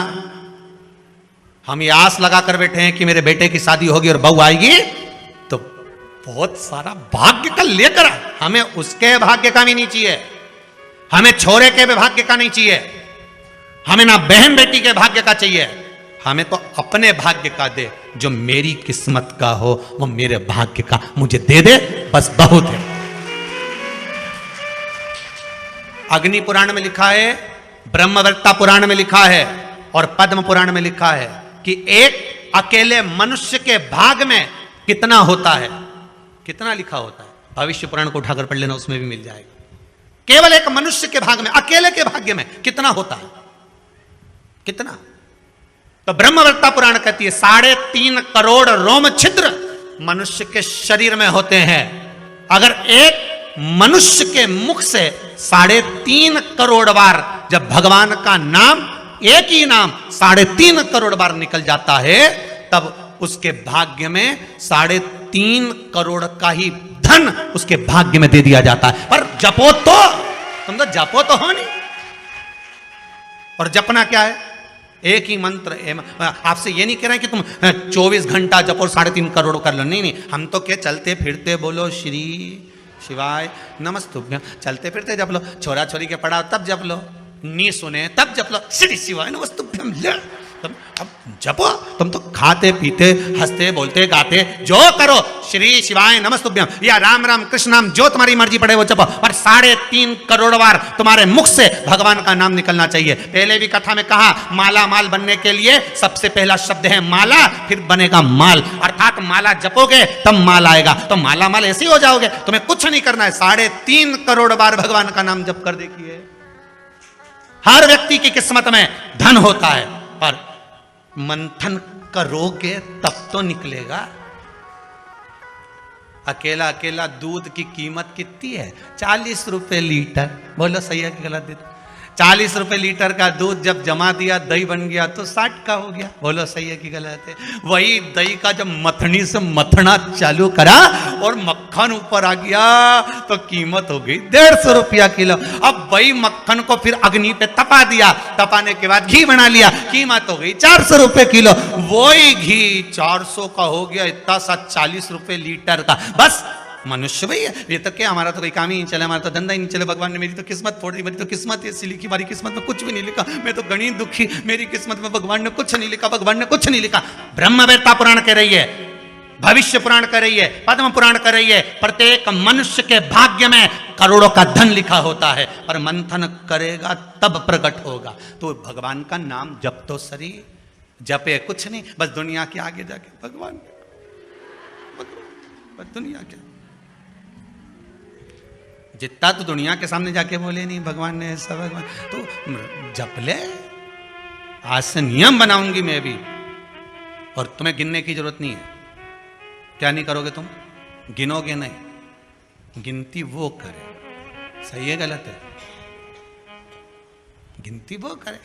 हम ये आस लगा कर बैठे हैं कि मेरे बेटे की शादी होगी और बहू आएगी तो बहुत सारा भाग्य का लेकर, हमें उसके भाग्य का भी नहीं चाहिए, हमें छोरे के भी भाग्य का नहीं चाहिए, हमें ना बहन बेटी के भाग्य का चाहिए, हमें तो अपने भाग्य का दे। जो मेरी किस्मत का हो वो मेरे भाग्य का मुझे दे दे, बस बहुत है। अग्नि पुराण में लिखा है, ब्रह्मवत्ता पुराण में लिखा है और पद्म पुराण में लिखा है कि एक अकेले मनुष्य के भाग में कितना होता है, कितना लिखा होता है। भविष्य पुराण को उठाकर पढ़ लेना, उसमें भी मिल जाएगा। केवल एक मनुष्य के भाग में, अकेले के भाग्य में कितना होता है, कितना। तो ब्रह्मवत्ता पुराण कहती है 3.5 करोड़ रोम छिद्र मनुष्य के शरीर में होते हैं। अगर एक मनुष्य के मुख से 3.5 करोड़ बार जब भगवान का नाम, एक ही नाम 3.5 करोड़ बार निकल जाता है, तब उसके भाग्य में 3.5 करोड़ का ही धन उसके भाग्य में दे दिया जाता है। पर जपो तो, तुम तो जपो तो हो नहीं। और जपना क्या है? एक ही मंत्र। आपसे ये नहीं कह रहे हैं कि तुम 24 घंटा जपो 3.5 करोड़ कर लो, नहीं नहीं। हम तो क्या चलते फिरते बोलो श्री शिवाय नमस्तुभ्यं, चलते फिरते जप लो, छोरा छोरी के पढ़ाओ तब जप लो, नी सुने तब जप लो, श्री शिवाय नमस्तुभ्यं ले। तुम अब जपो, तुम तो खाते पीते हंसते बोलते गाते जो करो, श्री शिवाय नमस्तुभ्यं या राम राम कृष्ण नाम जो तुम्हारी मर्जी पड़े वो जपो, पर 3.5 करोड़ बार तुम्हारे मुख से भगवान का नाम निकलना चाहिए। पहले भी कथा में कहा, माला माल बनने के लिए सबसे पहला शब्द है माला, फिर बनेगा माल, अर्थात माला जपोगे तब माल आएगा। तो माला माल ऐसे ही हो जाओगे, तुम्हें कुछ नहीं करना है। 3.5 करोड़ बार भगवान का नाम जप कर देखिए, हर व्यक्ति की किस्मत में धन होता है। पर मंथन करोगे तब तो निकलेगा। अकेला अकेला दूध की कीमत कितनी है? 40 रुपए लीटर। बोलो सही है कि गलत? 40 रुपए लीटर का दूध जब जमा दिया, दही बन गया तो 60 का हो गया। बोलो सही है कि गलत है? वही दही का जब मथनी से मथना चालू करा और मक्खन ऊपर आ गया तो कीमत हो गई 150 रुपया किलो। अब वही मक्खन को फिर अग्नि पे तपा दिया, तपाने के बाद घी बना लिया, कीमत हो गई 400 रुपए किलो। वही घी 400 का हो गया, इतना सा 40 रुपए लीटर का। बस मनुष्य भाई है ये तो क्या, हमारा तो कोई काम ही नहीं चले, हमारा तो धंधा ही नहीं चले। भगवान ने मेरी तो किस्मत फोड़ दी, मेरी तो किस्मत ऐसी लिखी, हमारी किस्मत में कुछ भी नहीं लिखा, मैं तो गणित दुखी, मेरी किस्मत में भगवान ने कुछ नहीं लिखा, भगवान ने कुछ नहीं लिखा। ब्रह्मवेत्ता पुराण कह रही है, भविष्य पुराण कह रही है, पद्म पुराण कह रही है, प्रत्येक मनुष्य के भाग्य में करोड़ों का धन लिखा होता है, पर मंथन करेगा तब प्रकट होगा। तो भगवान का नाम जप तो सरी, जपे कुछ नहीं, बस दुनिया के आगे जाके भगवान, दुनिया के जितना तो दुनिया के सामने जाके बोले नहीं भगवान ने ऐसा, भगवान तो जप ले। आज से नियम बनाऊंगी मैं भी, और तुम्हें गिनने की जरूरत नहीं है। क्या नहीं करोगे तुम? गिनोगे नहीं, गिनती वो करे। सही है गलत है? गिनती वो करे।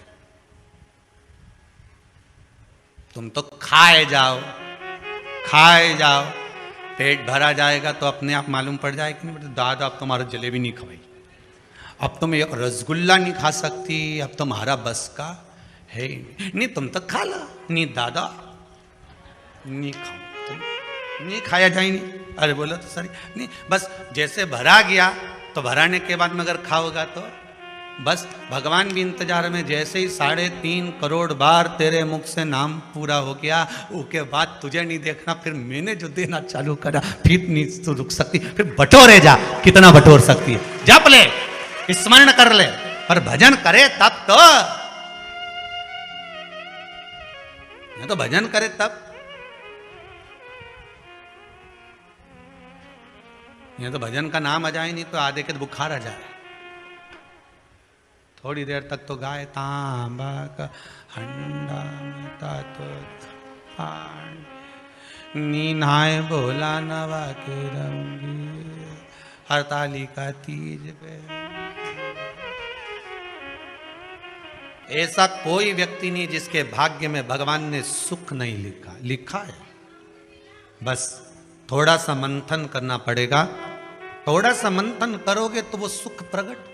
तुम तो खाए जाओ, खाए जाओ, पेट भरा जाएगा तो अपने आप मालूम पड़ जाएगा कि नहीं बेटा दादा अब तुम्हारा जलेबी नहीं खवाई, अब तुम एक रसगुल्ला नहीं खा सकती, अब तुम्हारा बस का है ही नहीं, तुम तो खा ला। नहीं दादा नहीं खाओ, तुम नहीं खाया जाए नहीं। अरे बोलो तो सर नहीं, बस जैसे भरा गया तो भराने के बाद में अगर खाओगा तो बस भगवान भी इंतजार में, जैसे ही 3.5 करोड़ बार तेरे मुख से नाम पूरा हो गया उसके बाद तुझे नहीं देखना, फिर मैंने जो देना चालू करा फिर नहीं तू रुक सकती, फिर बटोरे जा, कितना बटोर सकती है, जप ले, स्मरण कर ले, पर भजन करे तब तो, तो भजन करे तब, ये तो भजन का नाम आ जाए नहीं तो आधे के तो बुखार आ जाए। थोड़ी देर तक तो गाए तांबा का हंडा में तो नीनाए बोला नवा के रंगी हरतालिका तीज पे। ऐसा कोई व्यक्ति नहीं जिसके भाग्य में भगवान ने सुख नहीं लिखा, लिखा है, बस थोड़ा सा मंथन करना पड़ेगा, थोड़ा सा मंथन करोगे तो वो सुख प्रकट।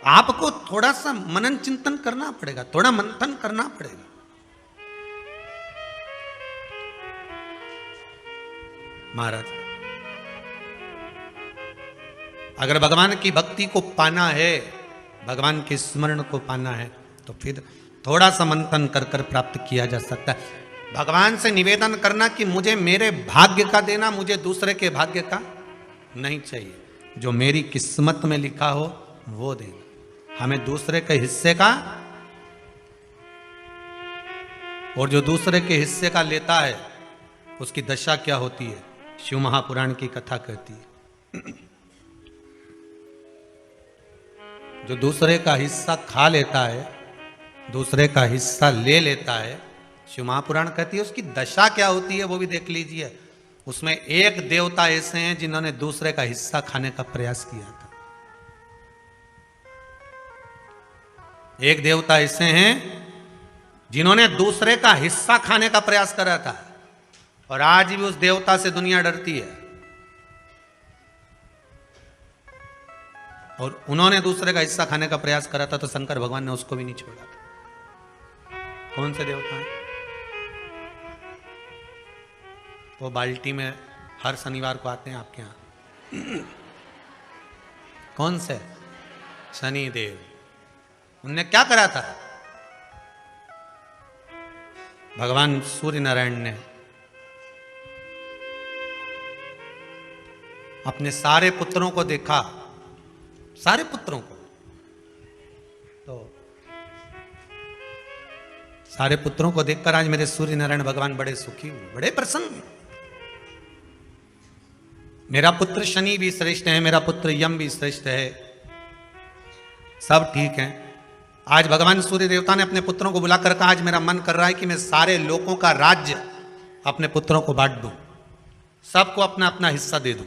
आपको थोड़ा सा मनन चिंतन करना पड़ेगा, थोड़ा मंथन करना पड़ेगा। महाराज अगर भगवान की भक्ति को पाना है, भगवान के स्मरण को पाना है तो फिर थोड़ा सा मंथन कर कर प्राप्त किया जा सकता है। भगवान से निवेदन करना कि मुझे मेरे भाग्य का देना, मुझे दूसरे के भाग्य का नहीं चाहिए, जो मेरी किस्मत में लिखा हो वो देना। हमें दूसरे के हिस्से का, और जो दूसरे के हिस्से का लेता है उसकी दशा क्या होती है, शिव महापुराण की कथा कहती है। जो दूसरे का हिस्सा खा लेता है, दूसरे का हिस्सा ले लेता है, शिव महापुराण कहती है उसकी दशा क्या होती है वो भी देख लीजिए। उसमें एक देवता ऐसे हैं जिन्होंने दूसरे का हिस्सा खाने का प्रयास किया था। एक देवता ऐसे हैं जिन्होंने दूसरे का हिस्सा खाने का प्रयास करा था, और आज भी उस देवता से दुनिया डरती है। और उन्होंने दूसरे का हिस्सा खाने का प्रयास करा था तो शंकर भगवान ने उसको भी नहीं छोड़ा था। कौन से देवता हैं? वो बाल्टी में हर शनिवार को आते हैं आपके यहां। कौन से? शनि देव। उनने क्या करा था? भगवान सूर्य नारायण ने अपने सारे पुत्रों को देखा, सारे पुत्रों को, तो सारे पुत्रों को देखकर आज मेरे सूर्य नारायण भगवान बड़े सुखी हुए, बड़े प्रसन्न। मेरा पुत्र शनि भी श्रेष्ठ है, मेरा पुत्र यम भी श्रेष्ठ है, सब ठीक है। आज भगवान सूर्य देवता ने अपने पुत्रों को बुलाकर कहा आज मेरा मन कर रहा है कि मैं सारे लोगों का राज्य अपने पुत्रों को बांट दूं, सबको अपना अपना हिस्सा दे दूं।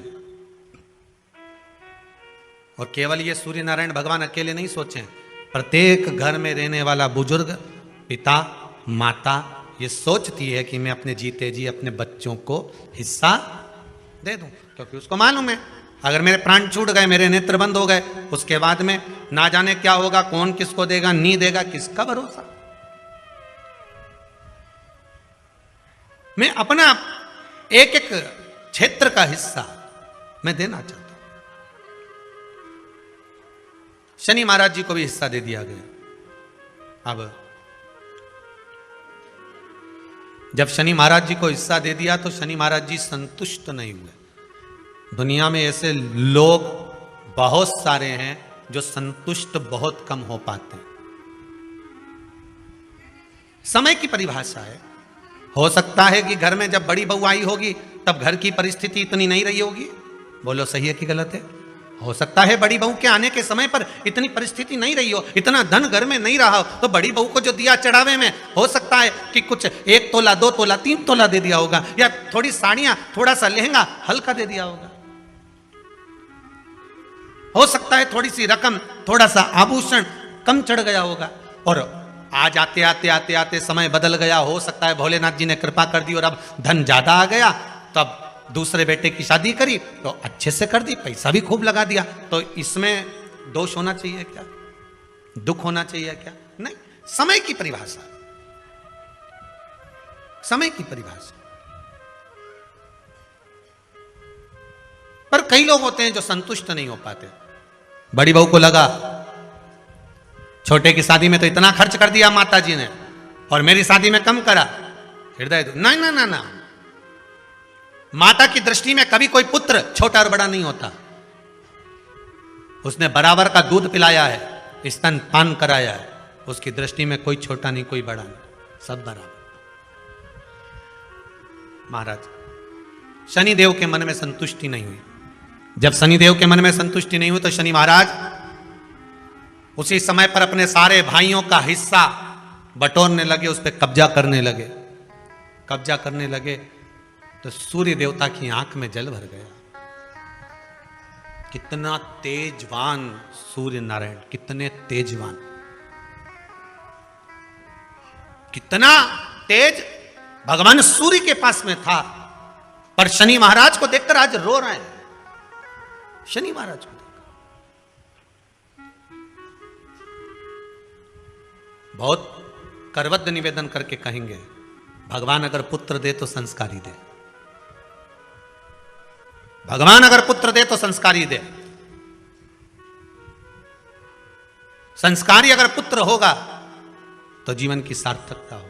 और केवल ये सूर्य नारायण भगवान अकेले नहीं सोचें, प्रत्येक घर में रहने वाला बुजुर्ग, पिता, माता ये सोचती है कि मैं अपने जीते जी अपने बच्चों को हिस्सा दे दूं, क्योंकि उसको मालूम है अगर मेरे प्राण छूट गए, मेरे नेत्र बंद हो गए, उसके बाद में ना जाने क्या होगा, कौन किसको देगा, नहीं देगा, किसका भरोसा। मैं अपना एक एक क्षेत्र का हिस्सा मैं देना चाहता हूं। शनि महाराज जी को भी हिस्सा दे दिया गया। अब जब शनि महाराज जी को हिस्सा दे दिया तो शनि महाराज जी संतुष्ट नहीं हुए। दुनिया में ऐसे लोग बहुत सारे हैं जो संतुष्ट बहुत कम हो पाते हैं। समय की परिभाषा है, हो सकता है कि घर में जब बड़ी बहू आई होगी तब घर की परिस्थिति इतनी नहीं रही होगी, बोलो सही है कि गलत है? हो सकता है बड़ी बहू के आने के समय पर इतनी परिस्थिति नहीं रही हो, इतना धन घर में नहीं रहा हो, तो बड़ी बहू को जो दिया चढ़ावे में हो सकता है कि कुछ 1 तोला 2 तोला 3 तोला दे दिया होगा, या थोड़ी साड़ियां, थोड़ा सा लहंगा हल्का दे दिया होगा। हो सकता है थोड़ी सी रकम, थोड़ा सा आभूषण कम चढ़ गया होगा। और आज आते आते आते आते समय बदल गया, हो सकता है भोलेनाथ जी ने कृपा कर दी और अब धन ज्यादा आ गया, तब दूसरे बेटे की शादी करी तो अच्छे से कर दी, पैसा भी खूब लगा दिया, तो इसमें दोष होना चाहिए क्या, दुख होना चाहिए क्या? नहीं, समय की परिभाषा, समय की परिभाषा। पर कई लोग होते हैं जो संतुष्ट नहीं हो पाते। बड़ी बहू को लगा छोटे की शादी में तो इतना खर्च कर दिया माता जी ने और मेरी शादी में कम करा, हृदय नहीं ना ना ना, माता की दृष्टि में कभी कोई पुत्र छोटा और बड़ा नहीं होता। उसने बराबर का दूध पिलाया है, स्तन पान कराया है, उसकी दृष्टि में कोई छोटा नहीं कोई बड़ा नहीं, सब बराबर। महाराज शनिदेव के मन में संतुष्टि नहीं हुई। जब शनिदेव के मन में संतुष्टि नहीं हुई तो शनि महाराज उसी समय पर अपने सारे भाइयों का हिस्सा बटोरने लगे, उस पर कब्जा करने लगे। कब्जा करने लगे तो सूर्य देवता की आंख में जल भर गया। कितना तेजवान सूर्य नारायण, कितने तेजवान, कितना तेज भगवान सूर्य के पास में था। पर शनि महाराज को देखकर आज रो रहे हैं। शनि महाराज को देखकर बहुत करबद्ध निवेदन करके कहेंगे, भगवान अगर पुत्र दे तो संस्कारी दे, भगवान अगर पुत्र दे तो संस्कारी दे। संस्कारी अगर पुत्र होगा तो जीवन की सार्थकता होगी।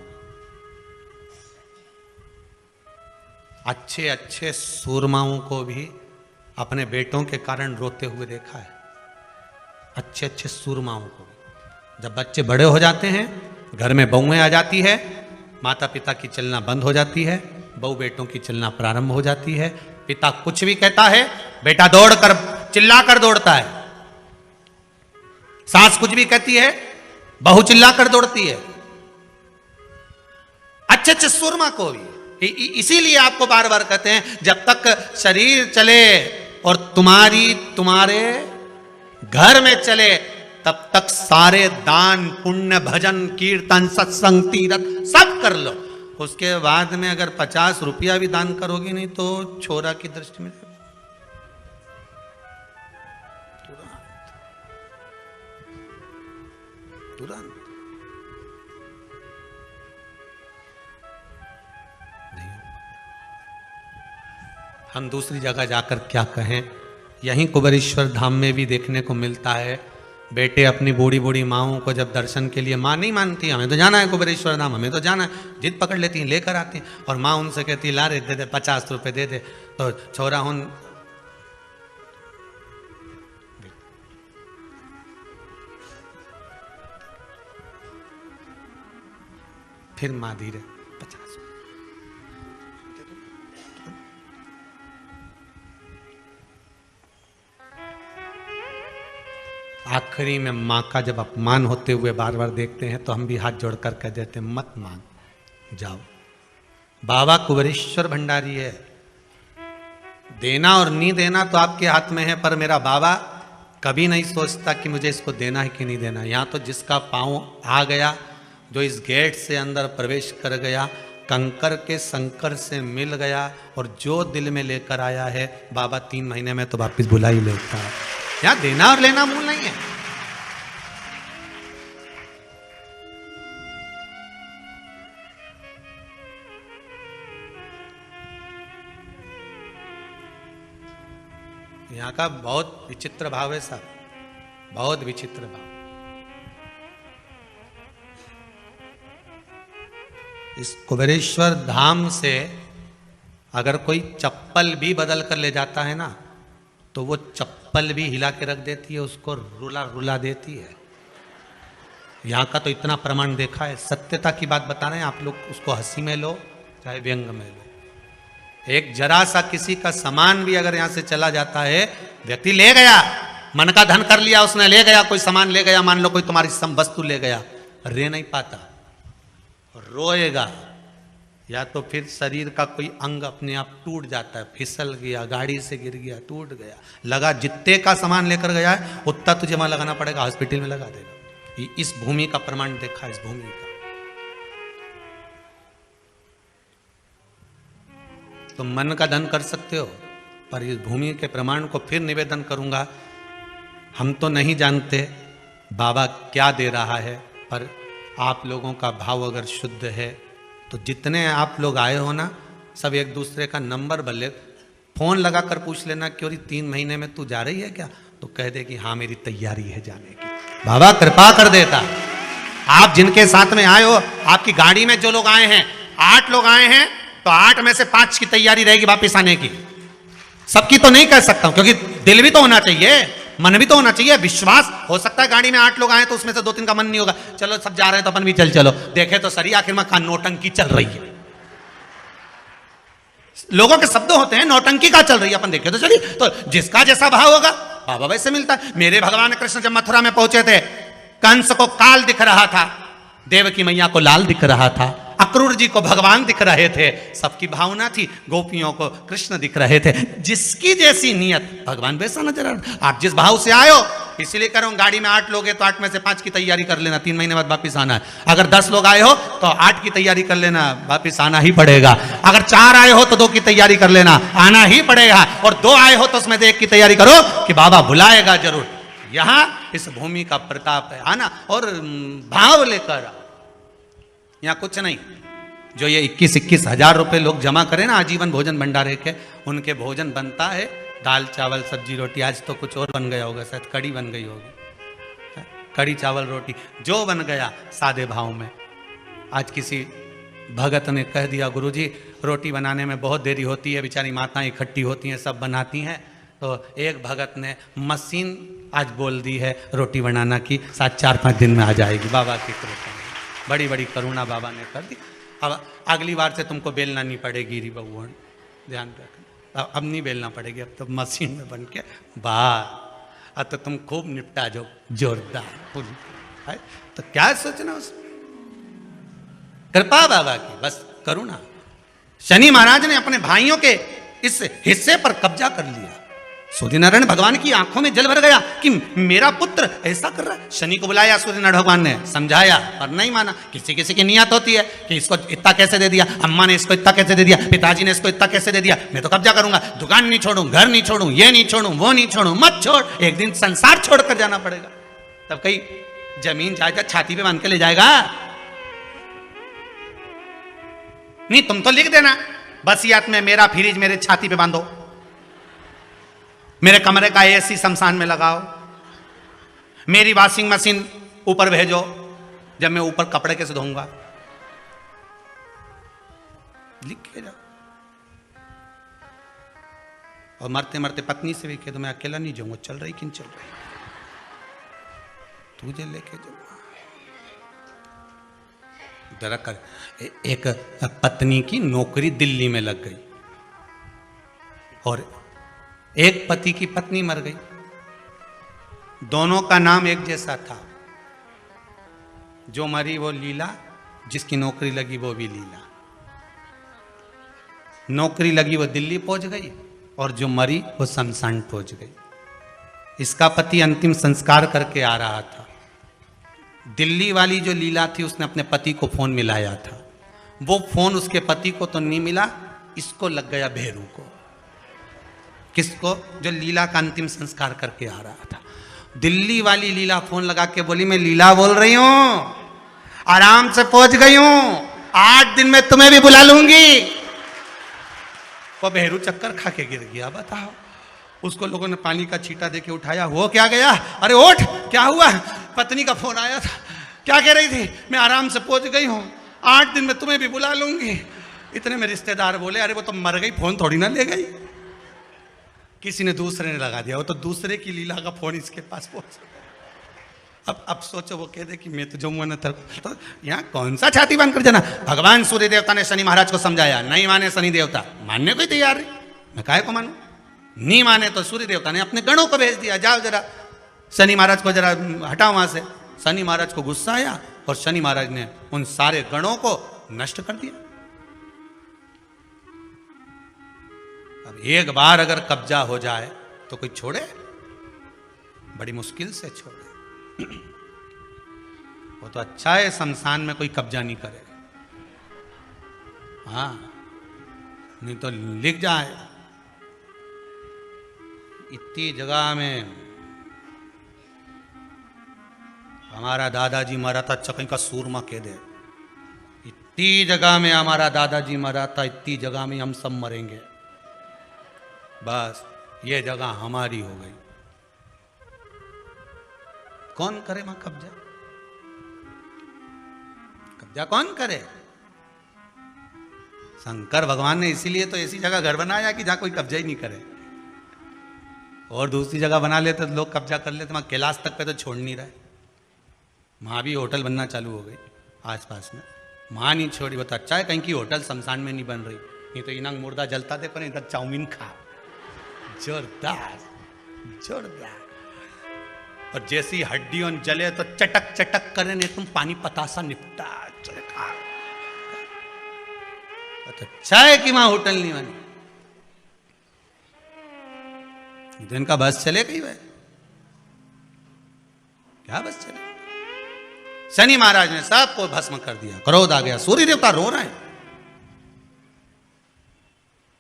अच्छे अच्छे सूरमाओं को भी अपने बेटों के कारण रोते हुए देखा है। अच्छे अच्छे सूरमाओं को भी जब बच्चे बड़े हो जाते हैं, घर में बहुएं आ जाती है, माता पिता की चलना बंद हो जाती है, बहू बेटों की चलना प्रारंभ हो जाती है। पिता कुछ भी कहता है, बेटा दौड़ कर चिल्ला कर दौड़ता है। सास कुछ भी कहती है, बहू चिल्ला कर दौड़ती है। अच्छे अच्छे सूरमा को भी इसीलिए आपको बार बार कहते हैं, जब तक शरीर चले और तुम्हारे घर में चले, तब तक सारे दान पुण्य भजन कीर्तन सत्संग तीर्थ सब कर लो। उसके बाद में अगर 50 रुपया भी दान करोगी नहीं तो छोरा की दृष्टि में तुरंत हम दूसरी जगह जाकर क्या कहें। यहीं कुबेरेश्वर धाम में भी देखने को मिलता है, बेटे अपनी बूढ़ी बूढ़ी माओं को जब दर्शन के लिए, माँ नहीं मानती, हमें तो जाना है कुबेरेश्वर धाम, हमें तो जाना है, जिद पकड़ लेती हैं, लेकर आती हैं, और माँ उनसे कहती है ला रे दे दे 50 रुपये दे दे, तो छोरा हूं फिर माँ धीरे 50। आखिरी में माँ का जब अपमान होते हुए बार बार देखते हैं तो हम भी हाथ जोड़कर कह देते हैं मत मांग, जाओ। बाबा कुबेरेश्वर भंडारी है, देना और नहीं देना तो आपके हाथ में है, पर मेरा बाबा कभी नहीं सोचता कि मुझे इसको देना है कि नहीं देना। यहाँ तो जिसका पाँव आ गया, जो इस गेट से अंदर प्रवेश कर गया, कंकर के संकर से मिल गया, और जो दिल में लेकर आया है बाबा 3 महीने में तो वापिस बुला ही लेता है। यहाँ देना और लेना मूल नहीं है। यहाँ का बहुत विचित्र भाव है साहब, बहुत विचित्र भाव। इस कुबेरेश्वर धाम से अगर कोई चप्पल भी बदल कर ले जाता है ना, तो वो चप्पल भी हिला के रख देती है, उसको रुला रुला देती है। यहाँ का तो इतना प्रमाण देखा है, सत्यता की बात बता रहे हैं आप लोग, उसको हंसी में लो चाहे व्यंग में लो। एक जरा सा किसी का सामान भी अगर यहाँ से चला जाता है, व्यक्ति ले गया, मन का धन कर लिया उसने, ले गया, कोई सामान ले गया, मान लो कोई तुम्हारी वस्तु ले गया, रह नहीं पाता, रोएगा, या तो फिर शरीर का कोई अंग अपने आप टूट जाता है, फिसल गया, गाड़ी से गिर गया, टूट गया, लगा जितने का सामान लेकर गया है उतना तुझे वहां लगाना पड़ेगा, हॉस्पिटल में लगा देगा। इस भूमि का प्रमाण देखा, इस भूमि का। तुम मन का धन कर सकते हो, पर इस भूमि के प्रमाण को फिर निवेदन करूंगा। हम तो नहीं जानते बाबा क्या दे रहा है, पर आप लोगों का भाव अगर शुद्ध है तो जितने आप लोग आए हो ना, सब एक दूसरे का नंबर बदले, फोन लगा कर पूछ लेना क्यों 3 महीने में तू जा रही है क्या, तो कह दे कि हाँ मेरी तैयारी है जाने की। बाबा कृपा कर देता। आप जिनके साथ में आए हो, आपकी गाड़ी में जो लोग आए हैं, 8 लोग आए हैं, तो 8 में से 5 की तैयारी रहेगी वापस आने की। सबकी तो नहीं कह सकता हूं, क्योंकि दिल भी तो होना चाहिए, मन भी तो होना चाहिए, विश्वास। हो सकता है गाड़ी में 8 लोग आए तो उसमें से 2-3 का मन नहीं होगा, चलो सब जा रहे हैं तो अपन भी चलो। देखे तो सरी आखिर में कहां नौटंकी चल रही है। लोगों के शब्द होते हैं, नौटंकी का चल रही है, अपन देखे तो चलिए। तो जिसका जैसा भाव होगा बाबा वैसे मिलता है। मेरे भगवान कृष्ण जब मथुरा में पहुंचे थे, कंस को काल दिख रहा था, देवकी मैया को लाल दिख रहा था, अक्रूर जी को भगवान दिख रहे थे, सबकी भावना थी, गोपियों को कृष्ण दिख रहे थे। जिसकी जैसी नियत भगवान वैसा नजर आ रहा। आप जिस भाव से आए हो, इसीलिए कह रहा हूं, गाड़ी में 8 लोग हैं तो 8 में से 5 की तैयारी कर लेना, 3 महीने बाद वापिस आना है। अगर 10 लोग आए हो तो 8 की तैयारी कर लेना, वापिस आना ही पड़ेगा। अगर 4 आए हो तो 2 की तैयारी कर लेना, आना ही पड़ेगा। और 2 आए हो तो उसमें से 1 की तैयारी करो कि बाबा बुलाएगा जरूर। यहां इस भूमि का प्रताप है, आना और भाव लेकर। यहां कुछ नहीं, जो ये 21-21 हजार रुपए लोग जमा करें ना आजीवन भोजन भंडारे के, उनके भोजन बनता है दाल चावल सब्जी रोटी। आज तो कुछ और बन गया होगा, शायद कड़ी बन गई होगी, कड़ी चावल रोटी जो बन गया सादे भाव में। आज किसी भगत ने कह दिया, गुरुजी रोटी बनाने में बहुत देरी होती है, बेचारी माताएं इकट्ठी होती हैं, सब बनाती हैं। तो एक भगत ने मशीन आज बोल दी है रोटी बनाना की, 4-5 दिन में आ जाएगी। बाबा की कृपा, बड़ी बड़ी करुणा बाबा ने कर दी। अब अगली बार से तुमको बेलना नहीं पड़ेगी री बबुआ, ध्यान रखना। अब नहीं बेलना पड़ेगी, अब तो मशीन में बन के बाहर। अब तो तुम खूब निपटा जो जोरदार है। तो क्या सोचना उसमें, कृपा बाबा की, बस करुणा। शनि महाराज ने अपने भाइयों के इस हिस्से पर कब्जा कर लिया। सूर्यनारायण भगवान की आंखों में जल भर गया कि मेरा पुत्र ऐसा कर रहा है। शनि को बुलाया सूर्यनारायण भगवान ने, समझाया पर नहीं माना। किसी किसी की नियत होती है कि इसको इतना कैसे दे दिया, अम्मा ने इसको इतना कैसे दे दिया, पिताजी ने इसको इतना कैसे दे दिया, मैं तो कब्जा करूंगा, दुकान नहीं छोड़ू, घर नहीं छोड़ू, ये नहीं छोड़ू, वो नहीं छोड़ू। मत छोड़, एक दिन संसार छोड़कर जाना पड़ेगा। तब कहीं जमीन जायदाद छाती पे बांध के ले जाएगा नहीं। तुम तो लिख देना वसीयत में, मेरा फ्रिज मेरे छाती पे बांधो, मेरे कमरे का एसी शमशान में लगाओ, मेरी वॉशिंग मशीन ऊपर भेजो, जब मैं ऊपर कपड़े कैसे धोऊंगा, लिख के जाओ। और मरते मरते पत्नी से भी कह दो, मैं अकेला नहीं जाऊंगा, चल रही कि नहीं चल रही, तुझे लेके जाऊंगा। जरा कर। एक पत्नी की नौकरी दिल्ली में लग गई और एक पति की पत्नी मर गई। दोनों का नाम एक जैसा था। जो मरी वो लीला, जिसकी नौकरी लगी वो भी लीला। नौकरी लगी वो दिल्ली पहुंच गई और जो मरी वो शमशान पहुंच गई। इसका पति अंतिम संस्कार करके आ रहा था। दिल्ली वाली जो लीला थी उसने अपने पति को फोन मिलाया था। वो फोन उसके पति को तो नहीं मिला, इसको लग गया भेरू को। किसको? जो लीला का अंतिम संस्कार करके आ रहा था। दिल्ली वाली लीला फोन लगा के बोली, मैं लीला बोल रही हूं, आराम से पहुंच गई हूं, 8 दिन में तुम्हें भी बुला लूंगी। वो भेरू चक्कर खा के गिर गया। बताओ, उसको लोगों ने पानी का छींटा देके उठाया। हो क्या गया? अरे उठ, क्या हुआ? पत्नी का फोन आया था। क्या कह रही थी? मैं आराम से पहुंच गई हूं, 8 दिन में तुम्हें भी बुला लूंगी। इतने में रिश्तेदार बोले, अरे वो तो मर गई, फोन थोड़ी ना ले गई। किसी ने दूसरे ने लगा दिया, वो तो दूसरे की लीला का फोन इसके पास पहुंच। अब सोचो, वो कह दे कि मैं तो जाऊंगा ना, तो यहाँ कौन सा छाती बांध कर जाना। भगवान सूर्य देवता ने शनि महाराज को समझाया, नहीं माने शनि देवता, मानने को ही तैयार नहीं। मैं काहे को मानूं? नहीं माने तो सूर्य देवता ने अपने गणों को भेज दिया, जाओ जरा शनि महाराज को जरा हटाओ वहां से। शनि महाराज को गुस्सा आया और शनि महाराज ने उन सारे गणों को नष्ट कर दिया। अब एक बार अगर कब्जा हो जाए तो कोई छोड़े? बड़ी मुश्किल से छोड़े। वो तो अच्छा है शमशान में कोई कब्जा नहीं करे, हाँ, नहीं तो लिख जाए इतनी जगह में हमारा दादाजी मरा था, अच्छा कहीं का सूरमा कह दे, इतनी जगह में हमारा दादाजी मरा था, इतनी जगह में हम सब मरेंगे, बस ये जगह हमारी हो गई। कौन करे वहां कब्जा? कब्जा कौन करे? शंकर भगवान ने इसीलिए तो ऐसी जगह घर बनाया कि जहां कोई कब्जा ही नहीं करे, और दूसरी जगह बना लेते तो लोग कब्जा कर लेते। वहां कैलाश तक पे तो छोड़ नहीं रहे, वहां भी होटल बनना चालू हो गई आसपास में, वहां नहीं छोड़ी। वो तो अच्छा है कहीं की होटल शमशान में नहीं बन रही, नहीं तो इनांग मुर्दा जलता थे पर इधर चाउमीन खा, जोरदार जोरदार। और जैसी हड्डियों जले तो चटक चटक करे, नहीं तुम पानी पतासा निपटा चले खा। तो अच्छा है कि वहां होटल नहीं बनी, तो इनका बस चले कहीं भाई, क्या बस चले। शनि महाराज ने सबको भस्म कर दिया, क्रोध आ गया, सूर्य देवता रो रहे हैं,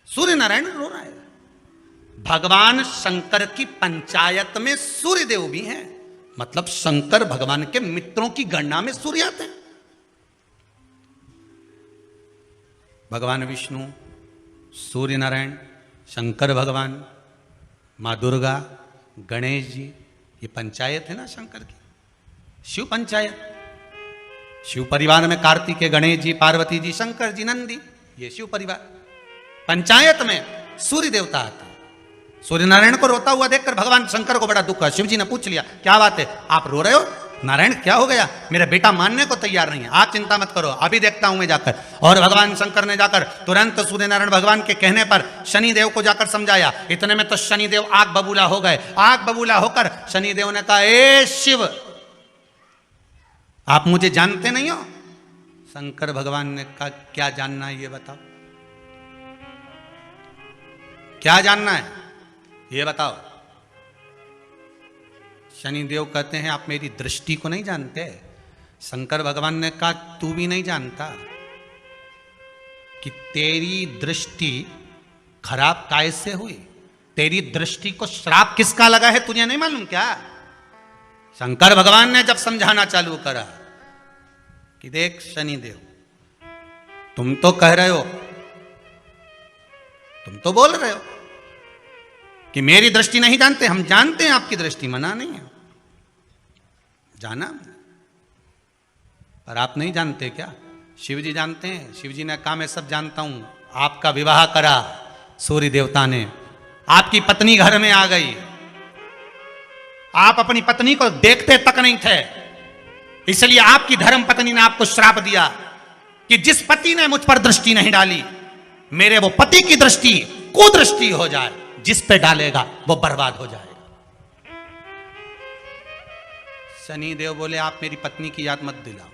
सूर्य नारायण रो रहा है। भगवान शंकर की पंचायत में सूर्य देव भी हैं, मतलब शंकर भगवान के मित्रों की गणना में सूर्य आते हैं। भगवान विष्णु, सूर्य नारायण, शंकर भगवान, मां दुर्गा, गणेश जी, ये पंचायत है ना शंकर की, शिव पंचायत। शिव परिवार में कार्तिकेय, गणेश जी, पार्वती जी, शंकर जी, नंदी, ये शिव परिवार। पंचायत में सूर्य देवता आता है। सूर्य नारायण को रोता हुआ देखकर भगवान शंकर को बड़ा दुख हुआ। शिव जी ने पूछ लिया, क्या बात है, आप रो रहे हो? नारायण क्या हो गया? मेरा बेटा मानने को तैयार नहीं है। आप चिंता मत करो, अभी देखता हूं मैं जाकर। और भगवान शंकर ने जाकर तुरंत सूर्य नारायण भगवान के कहने पर शनि देव को जाकर समझाया। इतने में तो शनि देव आग बबूला हो गए। आग बबूला होकर शनि देव ने कहा, ए शिव, आप मुझे जानते नहीं हो? शंकर भगवान ने कहा, क्या जानना है ये बताओ, क्या जानना है ये बताओ। शनिदेव कहते हैं, आप मेरी दृष्टि को नहीं जानते। शंकर भगवान ने कहा, तू भी नहीं जानता कि तेरी दृष्टि खराब कैसे हुई? तेरी दृष्टि को श्राप किसका लगा है तुझे नहीं मालूम क्या? शंकर भगवान ने जब समझाना चालू करा कि देख शनिदेव, तुम तो कह रहे हो, तुम तो बोल रहे हो कि मेरी दृष्टि नहीं जानते। हम जानते हैं आपकी दृष्टि, मना नहीं है, जाना, पर आप नहीं जानते क्या? शिव जी जानते हैं। शिव जी ने कहा, मैं सब जानता हूं। आपका विवाह करा सूर्य देवता ने, आपकी पत्नी घर में आ गई, आप अपनी पत्नी को देखते तक नहीं थे, इसलिए आपकी धर्म पत्नी ने आपको श्राप दिया कि जिस पति ने मुझ पर दृष्टि नहीं डाली, मेरे वो पति की दृष्टि कुदृष्टि हो जाए, जिस पे डालेगा वो बर्बाद हो जाएगा। शनि देव बोले, आप मेरी पत्नी की याद मत दिलाओ।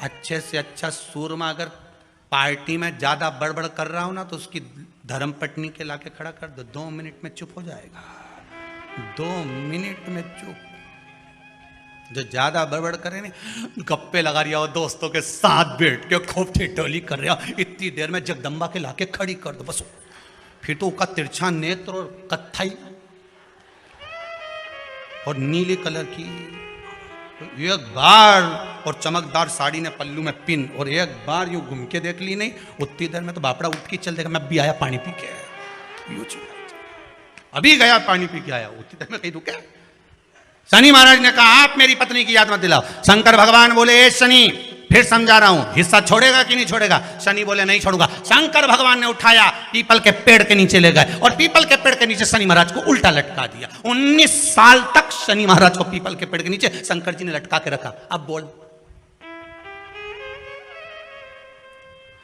अच्छे से अच्छा सूरमा अगर पार्टी में ज्यादा बड़बड़ कर रहा हो ना, तो उसकी धर्म पत्नी के लाके खड़ा कर दो, 2 मिनट में चुप हो जाएगा। 2 मिनट में चुप। जो ज्यादा बड़बड़ करे ना, गप्पे लगा रहा हो, दोस्तों के साथ बैठ के खूब ठिठोली कर रहा हो, इतनी देर में जगदम्बा के लाके खड़ी कर दो बस। फिर तो उसका तिरछा नेत्र और कत्थई और नीले कलर की एक बार, और चमकदार साड़ी ने पल्लू में पिन, और एक बार यूं घूम के देख ली नहीं, उतनी देर में तो बापड़ा उठ के चल देगा, मैं भी आया पानी पी के, अभी गया पानी पी के आया, उतनी देर में कहीं रुके। शनि महाराज ने कहा, आप मेरी पत्नी की याद मत दिलाओ। शंकर भगवान बोले, ए शनि, फिर समझा रहा हूं, हिस्सा छोड़ेगा कि नहीं छोड़ेगा? शनि बोले, नहीं छोड़ूंगा। शंकर भगवान ने उठाया, पीपल के पेड़ के नीचे ले गए, और पीपल के पेड़ के नीचे शनि महाराज को उल्टा लटका दिया। 19 साल तक शनि महाराज को पीपल के पेड़ के नीचे शंकर जी ने लटका के रखा। अब बोल।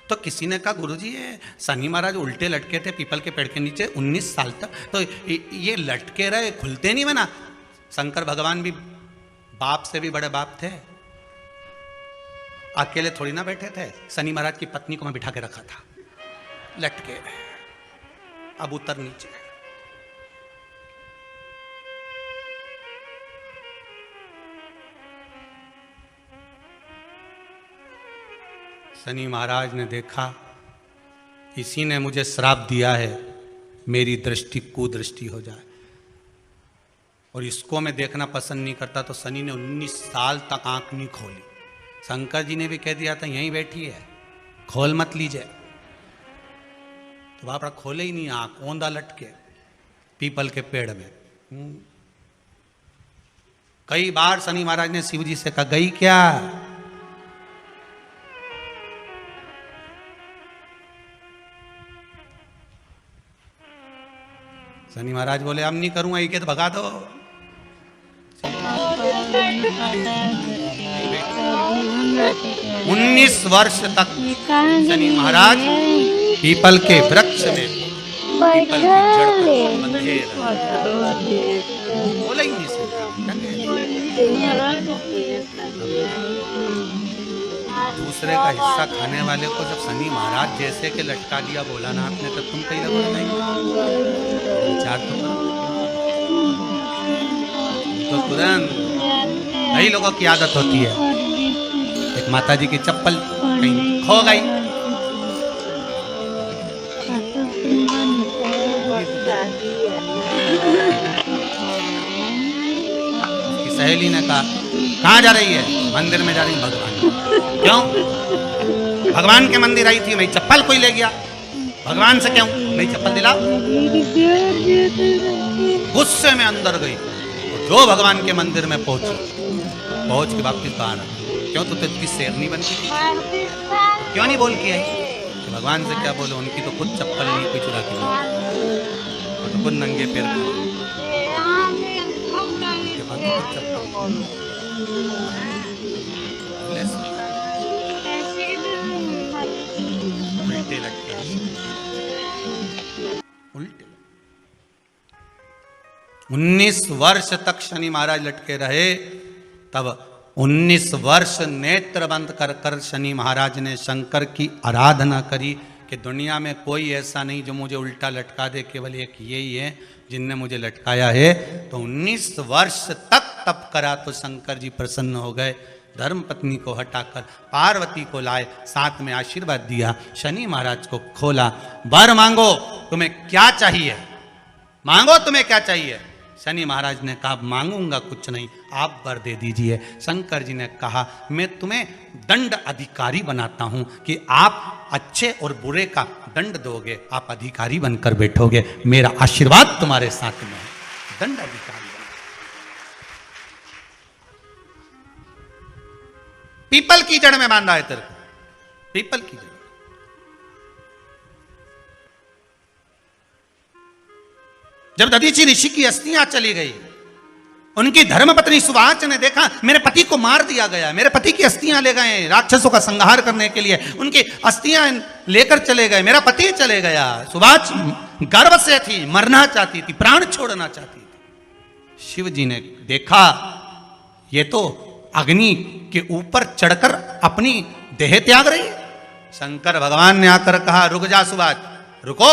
तो किसी ने कहा, गुरुजी ये शनि महाराज उल्टे लटके थे पीपल के पेड़ के नीचे 19 साल तक, तो ये लटके रहे, खुलते नहीं बना? शंकर भगवान भी बाप से भी बड़े बाप थे, अकेले थोड़ी ना बैठे थे। शनि महाराज की पत्नी को मैं बिठा के रखा था, लटके। अब उतर नीचे। शनि महाराज ने देखा इसी ने मुझे श्राप दिया है, मेरी दृष्टि कुदृष्टि हो जाए, और इसको मैं देखना पसंद नहीं करता। तो शनि ने 19 साल तक आंख नहीं खोली। शंकर जी ने भी कह दिया था यहीं बैठी है, खोल मत लीजिए, तो बाप रे खोले ही नहीं आंख, ओंधा लटके पीपल के पेड़ में। कई बार शनि महाराज ने शिव जी से कहा गई क्या? शनि महाराज बोले अब नहीं करूंगा, ये तो भगा दो। 19 वर्ष तक शनि महाराज पीपल के वृक्ष में पीपल की जड़ पर बंधे रहे। बोला ही नहीं दूसरे का हिस्सा खाने वाले को जब शनि महाराज जैसे के लटका दिया बोला ना आपने, तब तुम कहीं लगो नहीं विचार तो तुरंत कई लोगों की आदत होती है। एक माता जी की चप्पल कहीं खो गई, उसकी सहेली ने कहा कहाँ जा रही है? मंदिर में जा रही हूँ। भगवान। क्यों? भगवान के मंदिर आई थी, मेरी चप्पल कोई ले गया। भगवान से क्यों? मेरी चप्पल दिला। गुस्से में अंदर गई, जो भगवान के मंदिर में पहुंच के वापिस बाहर आ। क्यों? तो तेरी शेरनी बन गई, क्यों नहीं बोल के आई? भगवान से क्या बोलो, उनकी तो खुद चप्पल नहीं कोई चुरा के, तो खुद नंगे पैर उल्टे लगते उल्टे। 19 वर्ष तक शनि महाराज लटके रहे। तब 19 वर्ष नेत्र बंद कर कर शनि महाराज ने शंकर की आराधना करी कि दुनिया में कोई ऐसा नहीं जो मुझे उल्टा लटका दे, केवल एक यही है जिनने मुझे लटकाया है। तो 19 वर्ष तक तप करा तो शंकर जी प्रसन्न हो गए। धर्म पत्नी को हटाकर पार्वती को लाए, साथ में आशीर्वाद दिया। शनि महाराज को खोला, वर मांगो तुम्हें क्या चाहिए, मांगो तुम्हें क्या चाहिए। शनि महाराज ने कहा मांगूंगा कुछ नहीं, आप वर दे दीजिए। शंकर जी ने कहा मैं तुम्हें दंड अधिकारी बनाता हूं कि आप अच्छे और बुरे का दंड दोगे, आप अधिकारी बनकर बैठोगे, मेरा आशीर्वाद तुम्हारे साथ में है। दंड अधिकारी पीपल की जड़ में बांधा है तेरे को, पीपल की जड़। जब दधीचि ऋषि की अस्थियां चली गई, उनकी धर्मपत्नी सुवाच ने देखा मेरे पति को मार दिया गया, मेरे पति की अस्थियां ले गए राक्षसों का संहार करने के लिए, उनकी अस्थियां लेकर चले गए, मेरा पति चले गया। सुवाच गर्व से थी, मरना चाहती थी, प्राण छोड़ना चाहती थी। शिव जी ने देखा ये तो अग्नि के ऊपर चढ़कर अपनी देह त्याग रही। शंकर भगवान ने आकर कहा रुक जा सुवाच, रुको,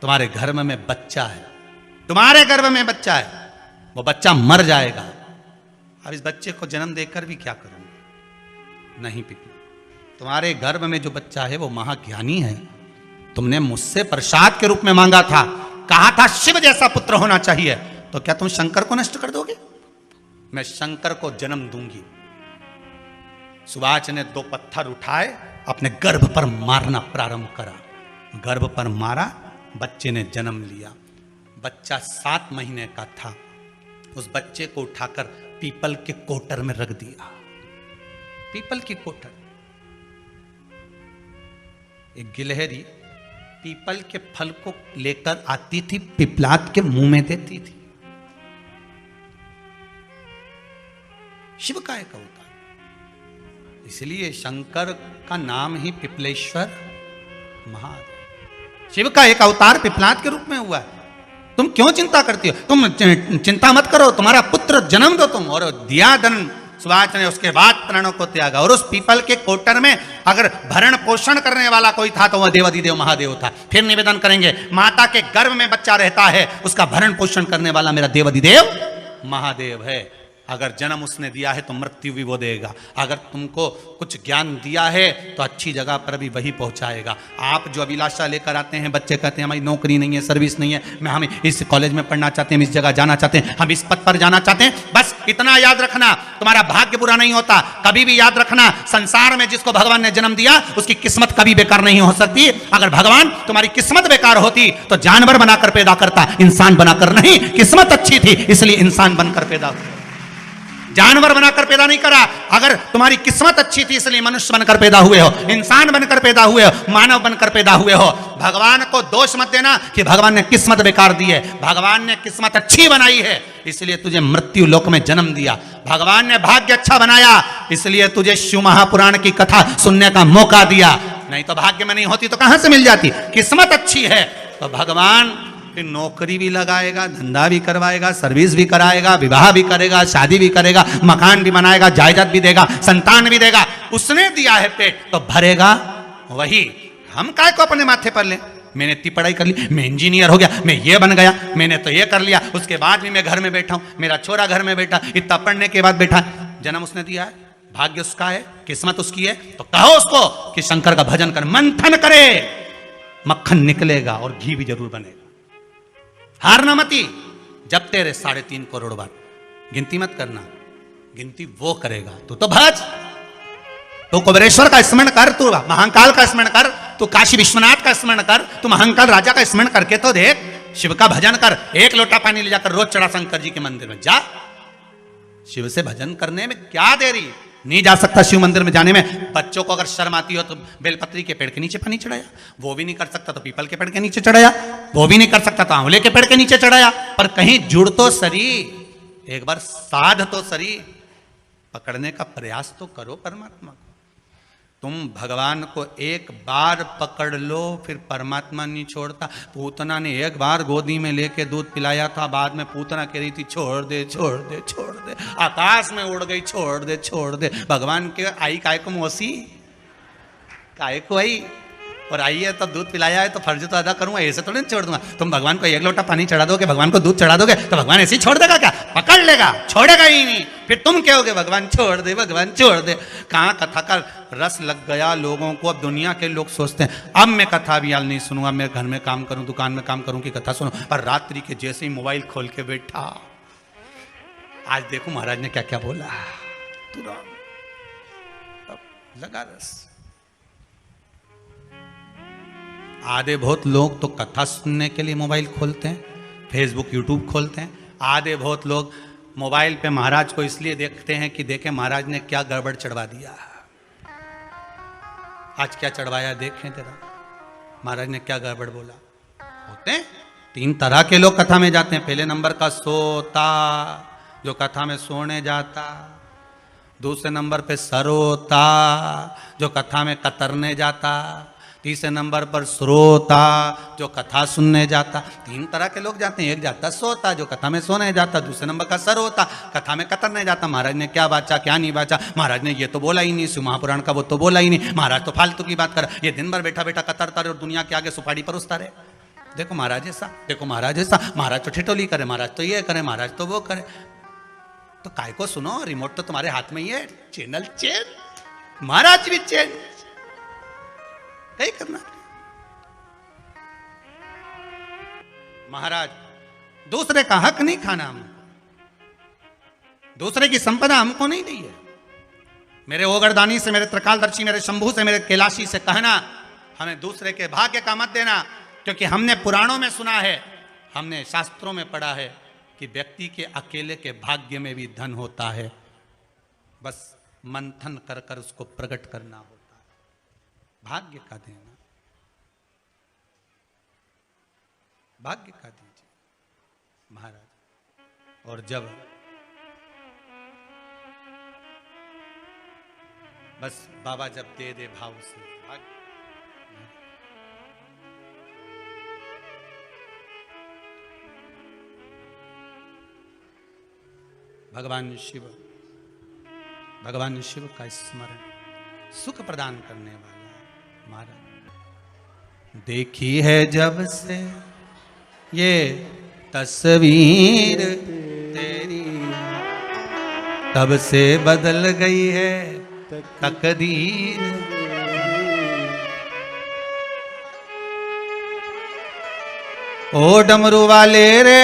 तुम्हारे गर्भ में बच्चा है, तुम्हारे गर्भ में बच्चा है, वो बच्चा मर जाएगा। अब इस बच्चे को जन्म देकर भी क्या करूंगी? नहीं पिता, तुम्हारे गर्भ में जो बच्चा है वो महाज्ञानी है, तुमने मुझसे प्रसाद के रूप में मांगा था, कहा था शिव जैसा पुत्र होना चाहिए, तो क्या तुम शंकर को नष्ट कर दोगे? मैं शंकर को जन्म दूंगी। सुवाच ने 2 पत्थर उठाए, अपने गर्भ पर मारना प्रारंभ करा, गर्भ पर मारा, बच्चे ने जन्म लिया। बच्चा 7 महीने का था। उस बच्चे को उठाकर पीपल के कोटर में रख दिया। पीपल की कोटर। एक गिलहरी पीपल के फल को लेकर आती थी, पिपलाद के मुंह में देती थी। शिव का एक अवतार, इसलिए शंकर का नाम ही पिपलेश्वर महादेव। शिव का एक अवतार पिपलाद के रूप में हुआ है। तुम क्यों चिंता करती हो? तुम चिंता मत करो, तुम्हारा पुत्र जन्म दो तुम। और दिया धन सुवाच ने, उसके बाद प्राणों को त्यागा। और उस पीपल के कोटर में अगर भरण पोषण करने वाला कोई था तो वह देवाधिदेव महादेव था। फिर निवेदन करेंगे, माता के गर्भ में बच्चा रहता है, उसका भरण पोषण करने वाला मेरा देवाधिदेव महादेव है। अगर जन्म उसने दिया है तो मृत्यु भी वो देगा। अगर तुमको कुछ ज्ञान दिया है तो अच्छी जगह पर भी वही पहुंचाएगा। आप जो अभिलाषा लेकर आते हैं, बच्चे कहते हैं हमारी नौकरी नहीं है, सर्विस नहीं है, हम इस कॉलेज में पढ़ना चाहते हैं, हम इस जगह जाना चाहते हैं, हम इस पद पर जाना चाहते हैं, बस इतना याद रखना, तुम्हारा भाग्य बुरा नहीं होता। कभी भी याद रखना, संसार में जिसको भगवान ने जन्म दिया उसकी किस्मत कभी बेकार नहीं हो सकती। अगर भगवान तुम्हारी किस्मत बेकार होती तो जानवर बनाकर पैदा करता, इंसान बनाकर नहीं। किस्मत अच्छी थी इसलिए इंसान बनकर पैदा हुआ, जानवर बनाकर पैदा नहीं करा। अगर तुम्हारी किस्मत अच्छी थी इसलिए मनुष्य बनकर पैदा हुए हो, इंसान बनकर पैदा हुए हो, मानव बनकर पैदा हुए हो। भगवान को दोष मत देना कि भगवान ने किस्मत बेकार दी है। भगवान ने किस्मत अच्छी बनाई है इसलिए तुझे मृत्यु लोक में जन्म दिया। भगवान ने भाग्य अच्छा बनाया इसलिए तुझे शिव महापुराण की कथा सुनने का मौका दिया। नहीं तो भाग्य में नहीं होती तो कहां से मिल जाती। किस्मत अच्छी है तो भगवान फिर नौकरी भी लगाएगा, धंधा भी करवाएगा, सर्विस भी कराएगा, विवाह भी करेगा, शादी भी करेगा, मकान भी बनाएगा, जायदाद भी देगा, संतान भी देगा। उसने दिया है पेट तो भरेगा वही। हम काय को अपने माथे पर ले, मैंने इतनी पढ़ाई कर ली, मैं इंजीनियर हो गया, मैं ये बन गया, मैंने तो ये कर लिया, उसके बाद भी मैं घर में बैठा हूं, मेरा छोरा घर में बैठा, इतना पढ़ने के बाद बैठा। जन्म उसने दिया है, भाग्य उसका है, किस्मत उसकी है, तो कहो उसको कि शंकर का भजन कर, मंथन करे, मक्खन निकलेगा और घी भी जरूर बनेगा। हारना मती, जब तेरे 3.5 करोड़ बार गिनती मत करना, गिनती वो करेगा। तू तो भज, तू कुबेरेश्वर का स्मरण कर, तू महाकाल का स्मरण कर, तू काशी विश्वनाथ का स्मरण कर, तू महाकाल राजा का स्मरण करके तो देख, शिव का भजन कर। 1 लोटा पानी ले जाकर रोज चढ़ा शंकर जी के मंदिर में जा। शिव से भजन करने में क्या देरी, नहीं जा सकता शिव मंदिर में जाने में। बच्चों को अगर शर्म आती हो तो बेलपत्री के पेड़ के नीचे पानी चढ़ाया, वो भी नहीं कर सकता तो पीपल के पेड़ के नीचे चढ़ाया, वो भी नहीं कर सकता तो आंवले के पेड़ के नीचे चढ़ाया। पर कहीं जुड़ तो सरी, एक बार साध तो सरी, पकड़ने का प्रयास तो करो परमात्मा को। तुम भगवान को एक बार पकड़ लो फिर परमात्मा नहीं छोड़ता। पूतना ने एक बार गोदी में लेके दूध पिलाया था, बाद में पूतना कह रही थी छोड़ दे छोड़ दे छोड़ दे, आकाश में उड़ गई, छोड़ दे छोड़ दे। भगवान के आई काय को मौसी, काय को आई, और आई है तो दूध पिलाया है तो फर्ज तो अदा करूंगा, ऐसे थोड़ी नहीं छोड़ दूंगा। तुम भगवान को 1 लोटा पानी चढ़ा दोगे, भगवान को दूध चढ़ा दोगे तो भगवान ऐसे ही छोड़ देगा क्या? पकड़ लेगा, छोड़ेगा ही नहीं। फिर तुम कहोगे भगवान छोड़ दे, भगवान छोड़ दे। कहाँ कथा का रस लग गया लोगों को। अब दुनिया के लोग सोचते हैं अब मैं कथा भी याल नहीं सुनूंगा, मैं घर में काम करूं, दुकान में काम करूं कि कथा सुनूं। पर रात्रि के जैसे ही मोबाइल खोल के बैठा, आज देखो महाराज ने क्या क्या बोला, तुरंत लगा रस। आधे बहुत लोग तो कथा सुनने के लिए मोबाइल खोलते हैं, फेसबुक यूट्यूब खोलते हैं। आधे बहुत लोग मोबाइल पे महाराज को इसलिए देखते हैं कि देखें महाराज ने क्या गड़बड़ चढ़वा दिया, आज क्या चढ़वाया देखें जरा, महाराज ने क्या गड़बड़ बोला। होते हैं 3 तरह के लोग कथा में जाते हैं। पहले नंबर का सोता, जो कथा में सोने जाता। दूसरे नंबर पे सरोता, जो कथा में कतरने जाता। तीसरे नंबर पर श्रोता, जो कथा सुनने जाता। 3 तरह के लोग जाते हैं। एक जाता सोता, जो कथा में सोने जाता। दूसरे नंबर का सरोता, कथा में कतरने जाता। महाराज ने क्या बाचा क्या नहीं बाचा, महाराज ने ये तो बोला ही नहीं, शिव महापुराण का वो तो बोला ही नहीं, महाराज तो फालतू की बात कर। ये दिन भर बैठा बैठा कतरता रहे और दुनिया के आगे सुपाड़ी परोसता रहे। देखो महाराज ऐसा, देखो महाराज ऐसा, महाराज तो ठिठोली करे, महाराज तो ये करे, महाराज तो वो करे। तो काय को सुनो, रिमोट तो तुम्हारे हाथ में ही है, चैनल चेंज, महाराज भी चेंज, कहीं करना। महाराज दूसरे का हक नहीं खाना, हम दूसरे की संपदा हमको नहीं दी है। मेरे ओगरदानी से, मेरे त्रिकालदर्शी, मेरे शंभू से, मेरे कैलाशी से कहना हमें दूसरे के भाग्य का मत देना, क्योंकि हमने पुराणों में सुना है, हमने शास्त्रों में पढ़ा है कि व्यक्ति के अकेले के भाग्य में भी धन होता है, बस मंथन कर कर उसको प्रकट करना होता है। भाग्य का देना, भाग्य का दीजिए महाराज। और जब बस बाबा जब दे दे भाव से, भाग्य भगवान शिव का स्मरण सुख प्रदान करने वाला महाराज। देखी है जब से ये तस्वीर तेरी, तब से बदल गई है तकदीर। ओ डमरू वाले रे,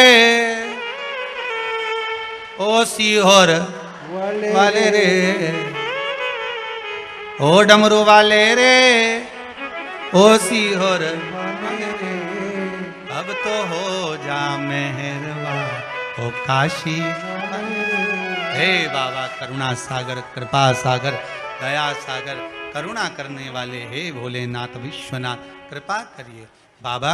ओ सीहोर वाले रे, ओ डमरू वाले रे, ओ सीहोर वाले रे, अब तो हो जा मेहरबा ओ काशी। हे बाबा करुणा सागर, कृपा सागर, दया सागर, करुणा करने वाले, हे भोलेनाथ विश्वनाथ कृपा करिए। बाबा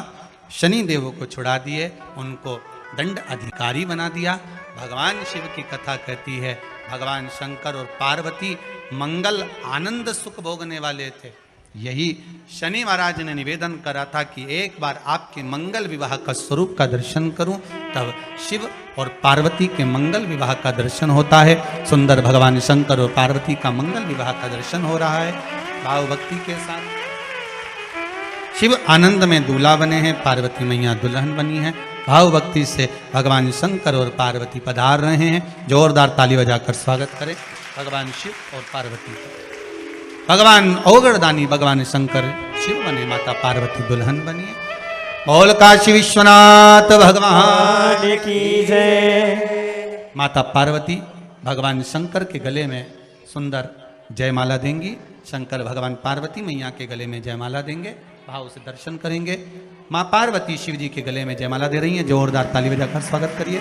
शनि देव को छुड़ा दिए, उनको दंड अधिकारी बना दिया। भगवान शिव की कथा कहती है भगवान शंकर और पार्वती मंगल आनंद सुख भोगने वाले थे। यही शनि महाराज ने निवेदन करा था कि एक बार आपके मंगल विवाह का स्वरूप का दर्शन करूं, तब शिव और पार्वती के मंगल विवाह का दर्शन होता है। सुंदर भगवान शंकर और पार्वती का मंगल विवाह का दर्शन हो रहा है भाव भक्ति के साथ। शिव आनंद में दूल्हा बने हैं, पार्वती मैया दुल्हन बनी है। भाव भक्ति से भगवान शंकर और पार्वती पधार रहे हैं। जोरदार ताली बजाकर स्वागत करें भगवान शिव और पार्वती का। भगवान औगड़दानी भगवान शंकर शिव बने, माता पार्वती दुल्हन बनी है। बोल काशी विश्वनाथ भगवान की जय। माता पार्वती भगवान शंकर के गले में सुंदर जयमाला देंगी, शंकर भगवान पार्वती मैया के गले में जयमाला देंगे। भाव से दर्शन करेंगे। माँ पार्वती शिव जी के गले में जयमाला दे रही हैं। जोरदार ताली बजाकर स्वागत करिए।